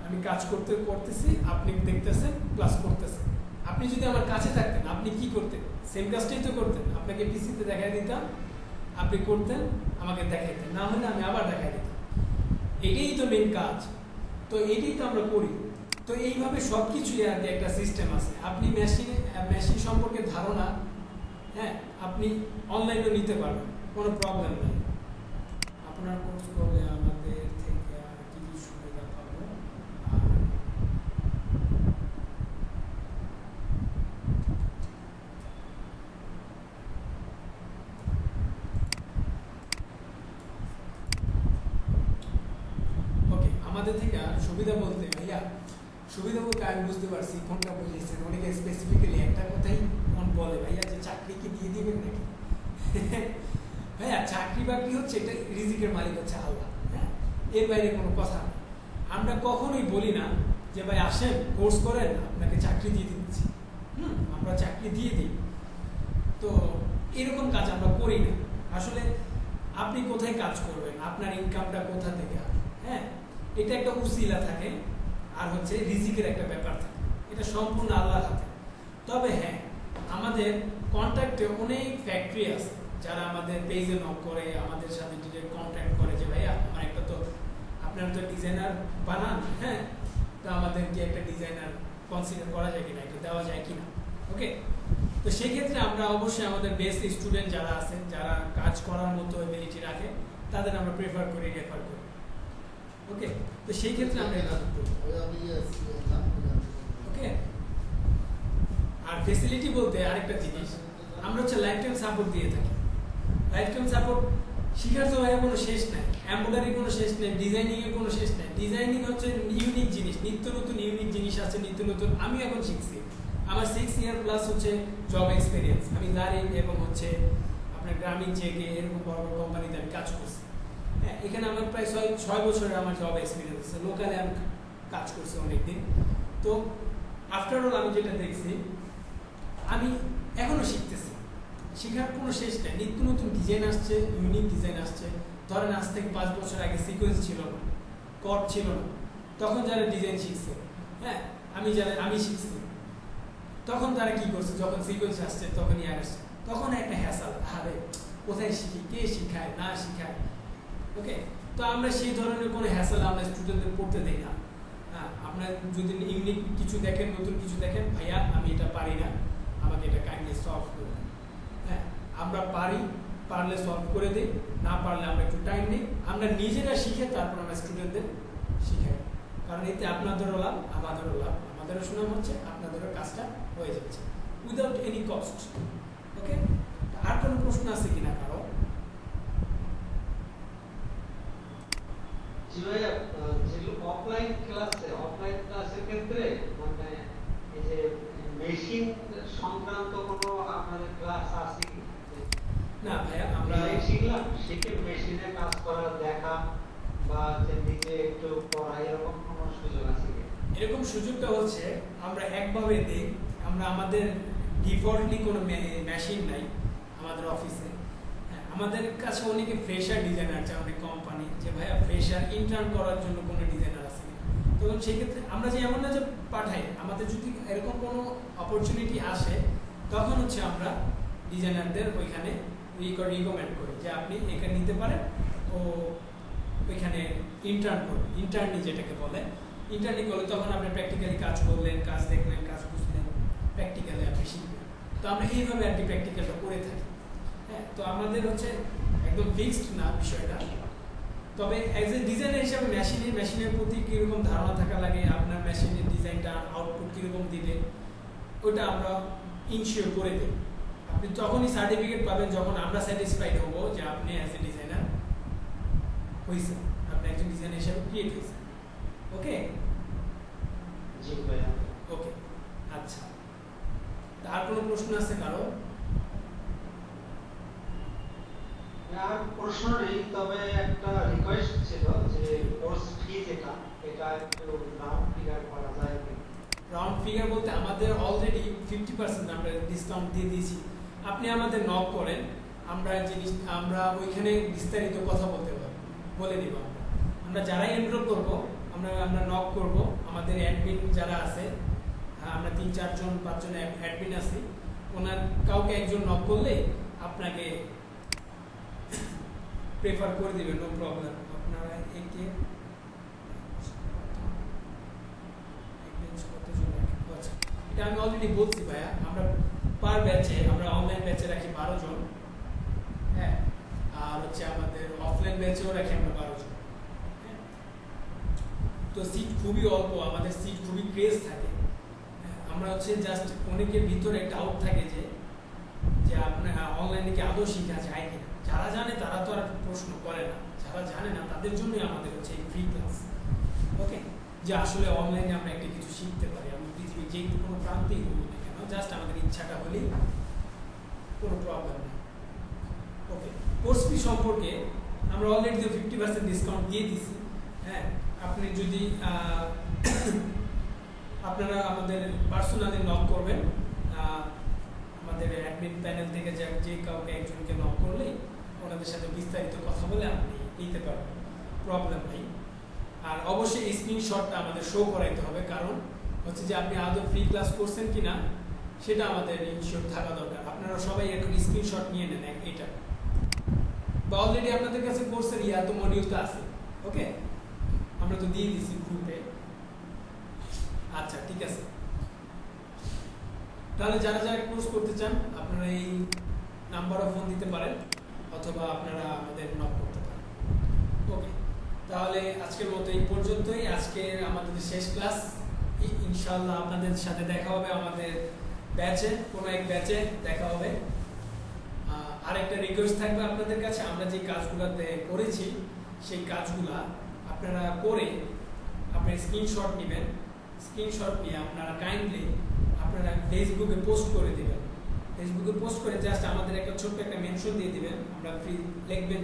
আমি কাজ করতেছি, আপনি দেখতেছেন ক্লাস করতেছেন। আপনি যদি আমার কাছে থাকতেন আপনি কি করতেন? সেম কাজটাই তো করতেন, আপনাকে পিসিতে দেখাই দিতাম, আপনি করতেন, আমাকে দেখাইতেন, না হলে আমি আবার দেখাই দিতাম। এটাই তো মেন কাজ, তো এটাই তো আমরা করি। তো এইভাবে সব কিছুই আর কি একটা সিস্টেম আছে। আপনি মেশিন সম্পর্কে ধারণা, হ্যাঁ, আপনি অনলাইনেও নিতে পারবেন, কোনো প্রবলেম নেই। আপনার কোর্স করলে আমাদের থেকে আর কি কি সুবিধা পাবো? ওকে, আমাদের থেকে সুবিধা বলতে ভাইয়া, সুবিধা বলতে আমি বুঝতে পারছি কোনটা বুঝেছেন। অনেকে স্পেসিফিক্যালি একটা কথাই বলে ভাইয়া যে চাকরি কি দিয়ে দিবেন নাকি? ভাইয়া চাকরি বাকরি হচ্ছে এটা রিজিকের মালিক হচ্ছে আল্লাহ, হ্যাঁ, এর বাইরে কোনো কথা নেই। আমরা কখনোই বলি না যে ভাই আসেন কোর্স করেন আপনাকে চাকরি দিয়ে দিচ্ছি, আমরা চাকরি দিয়ে দিই, তো এরকম কাজ আমরা করি না। আসলে আপনি কোথায় কাজ করবেন, আপনার ইনকামটা কোথা থেকে আসবে, হ্যাঁ, এটা একটা উসিলা থাকে, আর হচ্ছে রিজিকের একটা ব্যাপার থাকে, এটা সম্পূর্ণ আল্লাহর হাতে। তবে হ্যাঁ, আমাদের কন্ট্যাক্টে অনেক ফ্যাক্টরি আছে যারা আমাদের পেজে নক করে, আমাদের সাথে ডিরেক্ট কন্ট্যাক্ট করে যে ভাইয়া আমার একটা তো আপনার তো ডিজাইনার বানান, হ্যাঁ, তো আমাদেরকে একটা ডিজাইনার কনসিডার করা যায় কিনা, এটা দেওয়া যায় কিনা। ওকে, তো সেক্ষেত্রে আমরা অবশ্যই আমাদের বেস্ট স্টুডেন্ট যারা আছেন, যারা কাজ করার মতো এবিলিটি রাখে, তাদের আমরা প্রেফার করি, রেফার করি। ওকে, তো সেই ক্ষেত্রে আমরা এটা করি। ওকে, আর ফেসিলিটি বলতে আরেকটা জিনিস, আমরা হচ্ছে লাইফ টাইম সাপোর্ট দিয়ে থাকি। লাইফ টাইম সাপোর্ট শিখার তো ভাইয়া কোনো শেষ নাই, এমব্রয়ডারি কোনো শেষ নেই, ডিজাইনিং এর কোনো শেষ নেই। ডিজাইনিং হচ্ছে ইউনিক জিনিস, নিত্য নতুন ইউনিক জিনিস আছে, নিত্য নতুন। আমি এখন শিখছি, আমার 6 ইয়ার প্লাস হচ্ছে জব এক্সপিরিয়েন্স। আমি লারিং এবং হচ্ছে আপনার গ্রামীণ চেকে এরকম বড় বড় কোম্পানিতে আমি কাজ করছি। হ্যাঁ, এখানে আমার প্রায় 6 বছরের আমার জব এক্সপিরিয়েন্স আছে, লোকালে আমি কাজ করছি অনেকদিন। তো আফটার অল আমি যেটা দেখছি, আমি এখনো শিখতেছি, শেখার কোনো শেষ নেই। নিত্য নতুন ডিজাইন আসছে, ইউনিক ডিজাইন আসছে। ধরেন আজ থেকে 5 বছর আগে সিকোয়েন্স ছিল না, কট ছিল না, তখন যারা ডিজাইন শিখছে, হ্যাঁ, আমি শিখছি, তখন তারা কি করছে, যখন সিকোয়েন্স আসছে তখন ইয়ার আসছে, তখন একটা হ্যাসাল, আরে কোথায় শিখি, কে শিখায় না শিখায়। ওকে, তো আমরা সেই ধরনের কোনো হ্যাসাল আমরা স্টুডেন্টদের পড়তে দেই না। হ্যাঁ, আপনার যদি ইউনিক কিছু দেখেন, নতুন কিছু দেখেন, ভাইয়া আমি এটা পারি না, আমাকে এটা কাইন্ডলি সলভ করে দেন। হ্যাঁ, আমরা পারলে সলভ করে দিই, না পারলে আমরা একটু টাইম নিই, আমরা নিজেরা শিখে তারপর আমরা স্টুডেন্টদের শিখাই। কারণ এতে আপনাদেরও লাভ, আমাদেরও লাভ, আমাদেরও সুনাম হচ্ছে, আপনাদেরও কাজটা হয়ে যাচ্ছে উইদাউট এনি কস্ট। ওকে, আর কোনো প্রশ্ন আছে কিনা কারো? যেগুলো অফলাইন ক্লাসের ক্ষেত্রে মানে এই যে মেশিন সংক্রান্ত কোনো আপনাদের ক্লাস আছে কি? না ভাইয়া, আমরা শিখলাম, শিখে মেশিনে কাজ করা, দেখা বা নিজে একটু পড়া, এরকম কোনো সুযোগ আছে কি? এরকম সুযোগটা হচ্ছে আমরা একভাবে দিই, আমরা আমাদের ডিফল্টলি কোনো মেশিন নাই আমাদের অফিসে। হ্যাঁ, আমাদের কাছে অনেকে ফ্রেশার ডিজাইনার চায়, অনেক কোম্পানি যে ভাইয়া ফ্রেশার ইন্টার্ন করার জন্য কোনো ডিজাইনার আছে, তখন সেক্ষেত্রে আমরা যে এমন না যে পাঠাই, আমাদের যদি এরকম কোনো অপরচুনিটি আসে তখন হচ্ছে আমরা ডিজাইনারদের ওইখানে রিকমেন্ড করি যে আপনি এখানে নিতে পারেন, ও ওইখানে ইন্টার্ন করবেন, ইন্টার্নি যেটাকে বলে। ইন্টার্নি করলে তখন আপনি প্র্যাকটিক্যালি কাজ করলেন, কাজ দেখলেন, কাজ বুঝলেন, প্র্যাকটিক্যালি আপনি শিখবেন। তো আমরা এইভাবে আর কি প্র্যাকটিক্যালটা করে থাকি। হ্যাঁ, তো আমাদের হচ্ছে একদম ফিক্সড না বিষয়টা, তবে অ্যাজ এ ডিজাইনার হিসাবে মেশিনের প্রতি কীরকম ধারণা থাকা লাগে, আপনার মেশিনের ডিজাইনটা আউটপুট কীরকম দিবে ওটা আমরা ইনশিওর করে দিই। আপনি তখনই সার্টিফিকেট পাবেন যখন আমরা স্যাটিসফাইড হবো যে আপনি অ্যাজ এ ডিজাইনার হয়েছেন, আপনি একজন ডিজাইনার হিসাবে ক্রিয়েট হয়েছেন। ওকে জি ভাইয়া। ওকে, আচ্ছা, আর কোনো প্রশ্ন আছে কারো? আর প্রশ্ন নেই, তবে একটা রিকোয়েস্ট ছিল যে কোর্স ফি যেটা এটা একটু রাউন্ড ফিগার করা যায় কি? রাউন্ড ফিগার বলতে আমাদের অলরেডি 50% আমরা ডিসকাউন্ট দিয়ে দিয়েছি। আপনি আমাদের নক করেন, আমরা ওইখানে বিস্তারিত কথা বলে দিব। আমরা যারাই এনরোল করব আমরা নক করব, আমাদের অ্যাডমিন যারা আছে, আমরা 3-4 জন 5 জন অ্যাডমিন আছি, ওনার কাউকে একজন নক করলে আপনাকে প্রেফার করে দিবে, নো প্রবলেম। আপনারা এটা আমি অলরেডি বলছি ভাইয়া, আমরা পার ব্যাচে আমরা অনলাইন ব্যাচে রাখি 12 জন, হ্যাঁ, আর হচ্ছে আমাদের অফলাইন ব্যাচেও রাখি আমরা 12 জন। হ্যাঁ, তো সিট খুবই অল্প, আমাদের সিট খুবই ক্রেজ থাকে। আমরা হচ্ছে জাস্ট অনেকের ভিতরে ডাউট থাকে যে আপনার অনলাইনে কি আদৌ শেখা যায় কিনা। যারা জানে তারা তো আর প্রশ্ন করে না, যারা জানে না তাদের জন্যই আমাদের হচ্ছে এই ফ্রি ক্লাস। ওকে, যে আসলে অনলাইনে আমরা একটা কিছু শিখতে পারি, আমি পৃথিবীর যে কোনো প্রান্তেই হোক না কেন, জাস্ট আমাদের ইচ্ছাটা হলেই কোনো প্রবলেম নেই। ওকে, কোর্স ফি সম্পর্কে আমরা অলরেডি 50% ডিসকাউন্ট দিয়ে দিছি। হ্যাঁ, আপনি যদি আপনারা আমাদের পার্সোনালি নক করবেন, আমাদের অ্যাডমিন প্যানেল থেকে যে কাউকে একজনকে নক করলেই ওনাদের সাথে বিস্তারিত কথা বলে আপনি নিতে পারবেন, প্রবলেম নেই। আর অবশ্যই স্ক্রিনশটটা আমাদের শো করাইতে হবে, কারণ হচ্ছে যে আপনি আদৌ ফ্রি ক্লাস করছেন কিনা সেটা আমাদের ইনশিওর থাকা দরকার। আপনারা সবাই এখন স্ক্রিনশট নিয়ে নেন এটা, বা অলরেডি আপনাদের কাছে কোর্সের তো মডিউলটা আছে। ওকে, আমরা তো দিয়ে দিছি গ্রুপে। আচ্ছা, ঠিক আছে, তাহলে যারা যারা কোর্স করতে চান আপনারা এই নাম্বারে ফোন দিতে পারেন অথবা আপনারা আমাদের নক করতে পারেন। ওকে, তাহলে আজকের মতো এই পর্যন্তই। আজকে আমাদের শেষ ক্লাস। ইনশাআল্লাহ আপনাদের সাথে দেখা হবে আমাদের ব্যাচে, কোনো এক ব্যাচে দেখা হবে। আরেকটা রিকোয়েস্ট থাকবে আপনাদের কাছে, আমরা যে কাজগুলোতে করেছি সেই কাজগুলা আপনারা করে আপনার স্ক্রিনশট নেবেন। স্ক্রিনশট নিয়ে আপনারা কাইন্ডলি আপনারা ফেসবুকে পোস্ট করে দেবেন। ফেসবুকে পোস্ট করে জাস্ট আমাদের একটা ছোট্ট একটা মেনশন দিয়ে দিবেন। আমরা ফ্রি লিখবেন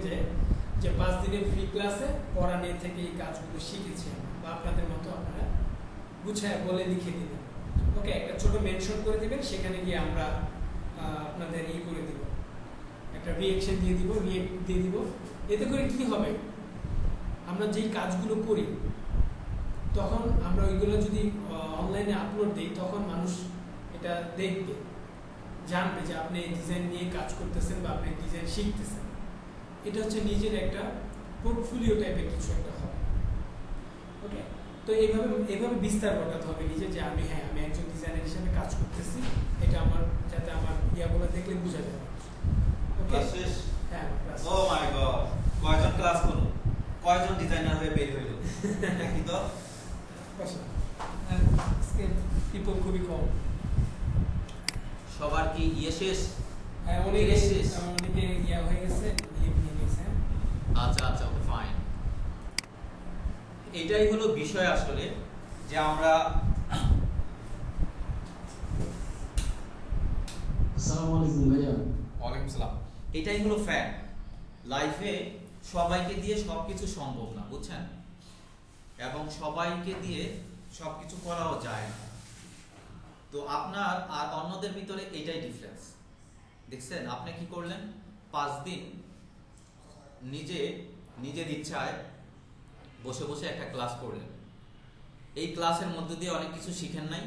যে 5 দিনের ফ্রি ক্লাসে পড়া নিয়ে থেকে এই কাজগুলো শিখেছি, বা আপনাদের মতো আপনারা গুছায় বলে লিখে দিবেন। ওকে, একটা ছোট মেনশন করে দিবেন, সেখানে গিয়ে আমরা আপনাদের করে দিব, একটা রিঅ্যাকশন দিয়ে দিব। এতে করে কি হবে, আমরা যেই কাজগুলো করি তখন আমরা ওইগুলো যদি অনলাইনে আপলোড দিই তখন মানুষ এটা দেখবে, জানবে যে আপনি ডিজাইন নিয়ে কাজ করতেছেন বা আপনি ডিজাইন শিখতেছেন। এটা হচ্ছে নিজের একটা পোর্টফোলিও টাইপের কিছু একটা হবে। ওকে, তো এইভাবে বিস্তার ঘটাতে হবে নিজে, যে আমি একজন ডিজাইনার হিসেবে কাজ করতেছি, এটা আমার যাতে আমার ইয়াগুলো দেখলে বোঝা যাবে। ওকে, হ্যাঁ, ও মাই গড, কয়জন ক্লাস করলো, কয়জন ডিজাইনার হয়ে বের হইলো দেখি তো। পিপল খুবই কম। সবার কি শেষ? হ্যাঁ, অনেকে হয়ে গেছে, লিভ নিয়ে গেছে। আচ্ছা আচ্ছা, ওকে, ফাইন। এটাই হলো বিষয় আসলে, যে আমরা আসসালামু আলাইকুম ভাইয়া। ওয়ালাইকুম আসসালাম। এটাই হলো ফ্যাক্ট। লাইফে সবাইকে দিয়ে সবকিছু সম্ভব না, বুঝছেন, এবং সবাইকে দিয়ে সবকিছু করাও যায় না। তো আপনার আর অন্যদের ভিতরে এটাই ডিফারেন্স। দেখছেন, আপনি কি করলেন, 5 দিন নিজের ইচ্ছায় বসে বসে একটা ক্লাস করলেন। এই ক্লাসের মধ্যে দিয়ে অনেক কিছু শিখেন নাই?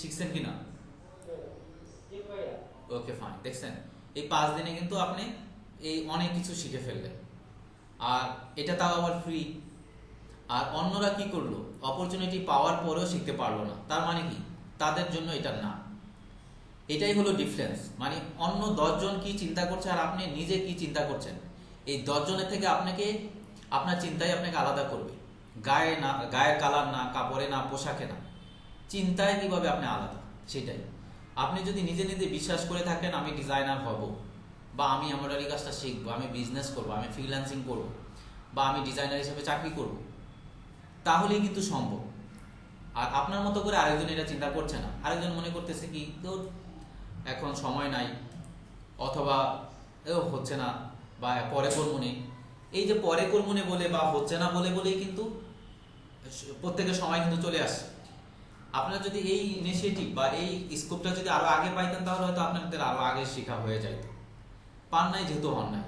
শিখছেন কিনা? ওকে, ফাইন। দেখছেন, এই 5 দিনে কিন্তু আপনি এই অনেক কিছু শিখে ফেললেন, আর এটা তাও আবার ফ্রি। আর অন্যরা কি করলো, অপরচুনিটি পাওয়ার পরেও শিখতে পারলো না, তার মানে কি তাদের জন্য এটা না। এটাই হলো ডিফারেন্স। মানে অন্য 10 জন কি চিন্তা করছে আর আপনি নিজে কি চিন্তা করছেন, এই 10 জনের থেকে আপনাকে আপনার চিন্তাই আপনাকে আলাদা করবে। গায়ে না, গায়ের কালার না, কাপড়ে না, পোশাকে না, চিন্তায় কিভাবে আপনি আলাদা সেটাই। আপনি যদি নিজে নিজে বিশ্বাস করে থাকেন আমি ডিজাইনার হব, বা আমি এমব্রয়ডারি কাজটা শিখবো, আমি বিজনেস করব, আমি ফ্রিল্যান্সিং করব, বা আমি ডিজাইনার হিসেবে চাকরি করব, তাহলেই কিন্তু সম্ভব। আর আপনার মতো করে আরেকজন এটা চিন্তা করছে না, আরেকজন মনে করতেছে কি তোর এখন সময় নাই, অথবা হচ্ছে না, বা পরে করবো নে। এই যে পরে করবো নে বলে বা হচ্ছে না বলে বলেই কিন্তু প্রত্যেকের সময় কিন্তু চলে আসে। আপনারা যদি এই ইনিশিয়েটিভ বা এই স্কোপটা যদি আরো আগে পাইতেন তাহলে হয়তো আপনাদের আরো আগে শেখা হয়ে যাইত। পান নাই যেহেতু হন নাই,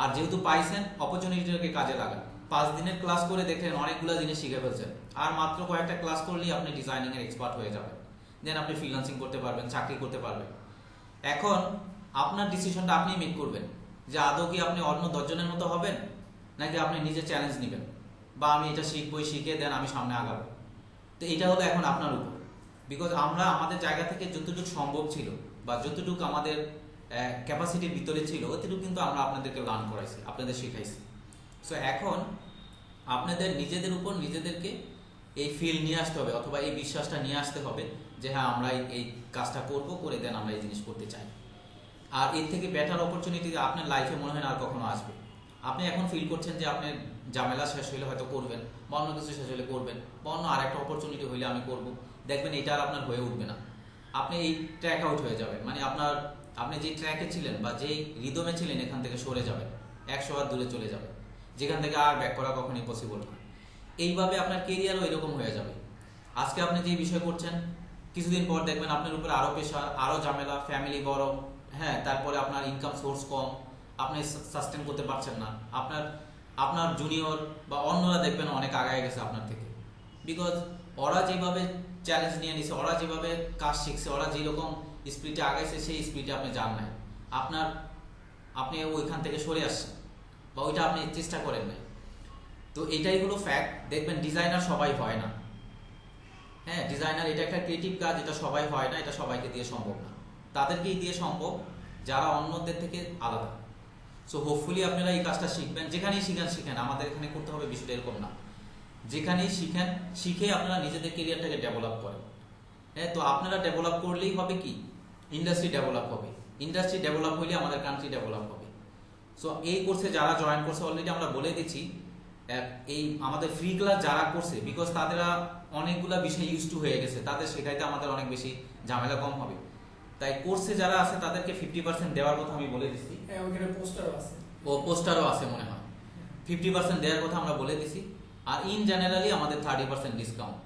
আর যেহেতু পাইছেন অপরচুনিটিটাকে কাজে লাগান। 5 দিনের ক্লাস করে দেখলেন অনেকগুলো জিনিস শিখে ফেলছেন, আর মাত্র কয়েকটা ক্লাস করলেই আপনি ডিজাইনিং এর এক্সপার্ট হয়ে যাবেন। দেন আপনি ফ্রিল্যান্সিং করতে পারবেন, চাকরি করতে পারবেন। এখন আপনার ডিসিশনটা আপনি মেক করবেন যে আদৌ কি আপনি অন্য 10 জনের মতো হবেন, নাকি আপনি নিজে চ্যালেঞ্জ নেবেন, বা আমি এটা শিখবই, শিখে দেন আমি সামনে আগাবো। তো এটা হলো এখন আপনার উপর। বিকজ আমরা আমাদের জায়গা থেকে যতটুকু সম্ভব ছিল বা যতটুকু আমাদের ক্যাপাসিটির ভিতরে ছিল অতটুকু কিন্তু আমরা আপনাদেরকে লার্ন করাইছি, আপনাদের শেখাইছি। সো এখন আপনাদের নিজেদের উপর নিজেদেরকে এই ফিল নিয়ে আসতে হবে, অথবা এই বিশ্বাসটা নিয়ে আসতে হবে যে হ্যাঁ আমরা এই কাজটা করব, করে দেন আমরা এই জিনিস করতে চাই। আর এর থেকে বেটার অপরচুনিটি আপনার লাইফে মনে হয় না আর কখনো আসবে। আপনি এখন ফিল করছেন যে আপনার ঝামেলা শেষ হইলে হয়তো করবেন, বা অন্য কিছু শেষ হলে করবেন, বা অন্য আরেকটা অপরচুনিটি হইলে আমি করব, দেখবেন এটা আর আপনার হয়ে উঠবে না। আপনি এই ট্র্যাক আউট হয়ে যাবেন, মানে আপনি যে ট্র্যাকে ছিলেন বা যে রিদমে ছিলেন এখান থেকে সরে যাবেন, 100 হাত দূরে চলে যাবেন, যেখান থেকে আর ব্যাক করা কখনোই পসিবল না। এইভাবে আপনার কেরিয়ারও এরকম হয়ে যাবে। আজকে আপনি যে বিষয় করছেন, কিছুদিন পর দেখবেন আপনার উপরে আরো প্রেশার, আরো ঝামেলা, ফ্যামিলি বড়, হ্যাঁ, তারপরে আপনার ইনকাম সোর্স কম, আপনি সাস্টেন করতে পারছেন না। আপনার জুনিয়র বা অন্যরা দেখবেন অনেক আগায় গেছে আপনার থেকে, বিকজ ওরা যেভাবে চ্যালেঞ্জ নিয়ে নিছে, ওরা যেভাবে কাজ শিখছে, ওরা যেরকম স্পিডে আগাইছে সেই স্পিডে আপনি যান নাই। আপনি ওইখান থেকে সরে আসছেন, বা ওইটা আপনি চেষ্টা করেন নাই। তো এটাই হলো ফ্যাক্ট। দেখবেন ডিজাইনার সবাই হয় না, হ্যাঁ, ডিজাইনার এটা একটা ক্রিয়েটিভ কাজ, এটা সবাই হয় না, এটা সবাইকে দিয়ে সম্ভব না। তাদেরকেই দিয়ে সম্ভব যারা অন্যদের থেকে আলাদা। সো হোপফুলি আপনারা এই কাজটা শিখবেন, যেখানেই শিখেন। আমাদের এখানে করতে হবে বিষয়টা এরকম না, যেখানেই শিখে আপনারা নিজেদের কেরিয়ারটাকে ডেভেলপ করেন। হ্যাঁ, তো আপনারা ডেভেলপ করলেই হবে কি, ইন্ডাস্ট্রি ডেভেলপ হবে। ইন্ডাস্ট্রি ডেভেলপ হলে আমাদের কান্ট্রি ডেভেলপ হবে। সো এই কোর্সে যারা জয়েন করছে অলরেডি আমরা বলে দিচ্ছি, এই আমাদের ফ্রি ক্লাস যারা করছে, বিকজ তারা অনেকগুলা বিষয় ইউজ টু হয়ে গেছে, তাদের শেখাইতে আমাদের অনেক বেশি ঝামেলা কম হবে। তাই কোর্সে যারা আছে তাদেরকে 50% দেওয়ার কথা আমি বলে দিচ্ছি। ওখানে পোস্টারও আছে, পোস্টারও আছে মনে হয়। 50% দেওয়ার কথা আমরা বলে দিছি। আর ইন জেনারেলি আমাদের 30% ডিসকাউন্ট।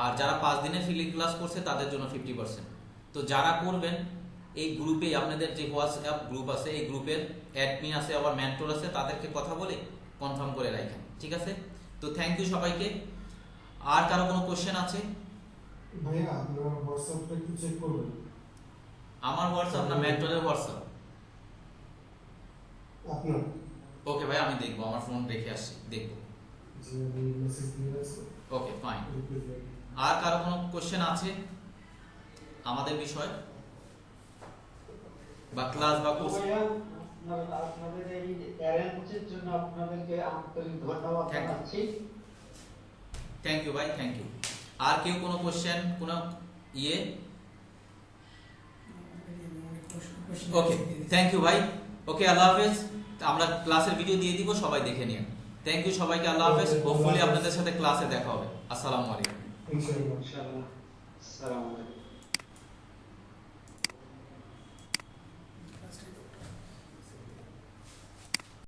আর যারা 5 দিনের ফ্রি ক্লাস করছে তাদের জন্য 50%। তো যারা করবেন এই গ্রুপে, আপনাদের যে হোয়াটসঅ্যাপ গ্রুপ আছে, এই গ্রুপের অ্যাডমিন আছে, আবার মেন্টর আছে, তাদেরকে কথা বলে কনফার্ম করে রাখেন, ঠিক আছে? তো থ্যাংক ইউ সবাইকে। আর কারো কোনো কোশ্চেন আছে? ভাইয়া আপনার হোয়াটসঅ্যাপটা একটু চেক করবেন। আমার হোয়াটসঅ্যাপ না মেন্টরের হোয়াটসঅ্যাপ? আপনার। ওকে ভাই, আমি দেখবো, আমার ফোন রেখে আসছি, দেখবো। জি, আমি মেসেজ দিয়ে রাখছি। ওকে, ফাইন। আর কারো কোনো কোশ্চেন আছে আমাদের বিষয় বা ক্লাস বা কোর্স? আপনাদের এই অ্যারেঞ্জের জন্য আপনাদেরকে আন্তরিক ধন্যবাদ জানাচ্ছি। থ্যাংক ইউ ভাই, থ্যাংক ইউ। আর কেউ কোনো কোশ্চেন, কোনো ওকে, থ্যাংক ইউ ভাই। ওকে, আল্লাহ হাফেজ। আমরা ক্লাসের ভিডিও দিয়ে দিব, সবাই দেখে নিন। থ্যাংক ইউ সবাইকে, আল্লাহ হাফেজ। হোপফুলি আপনাদের সাথে ক্লাসে দেখা হবে। আসসালামু আলাইকুম। ইনশাআল্লাহ। ইনশাআল্লাহ। আসসালামু আলাইকুম।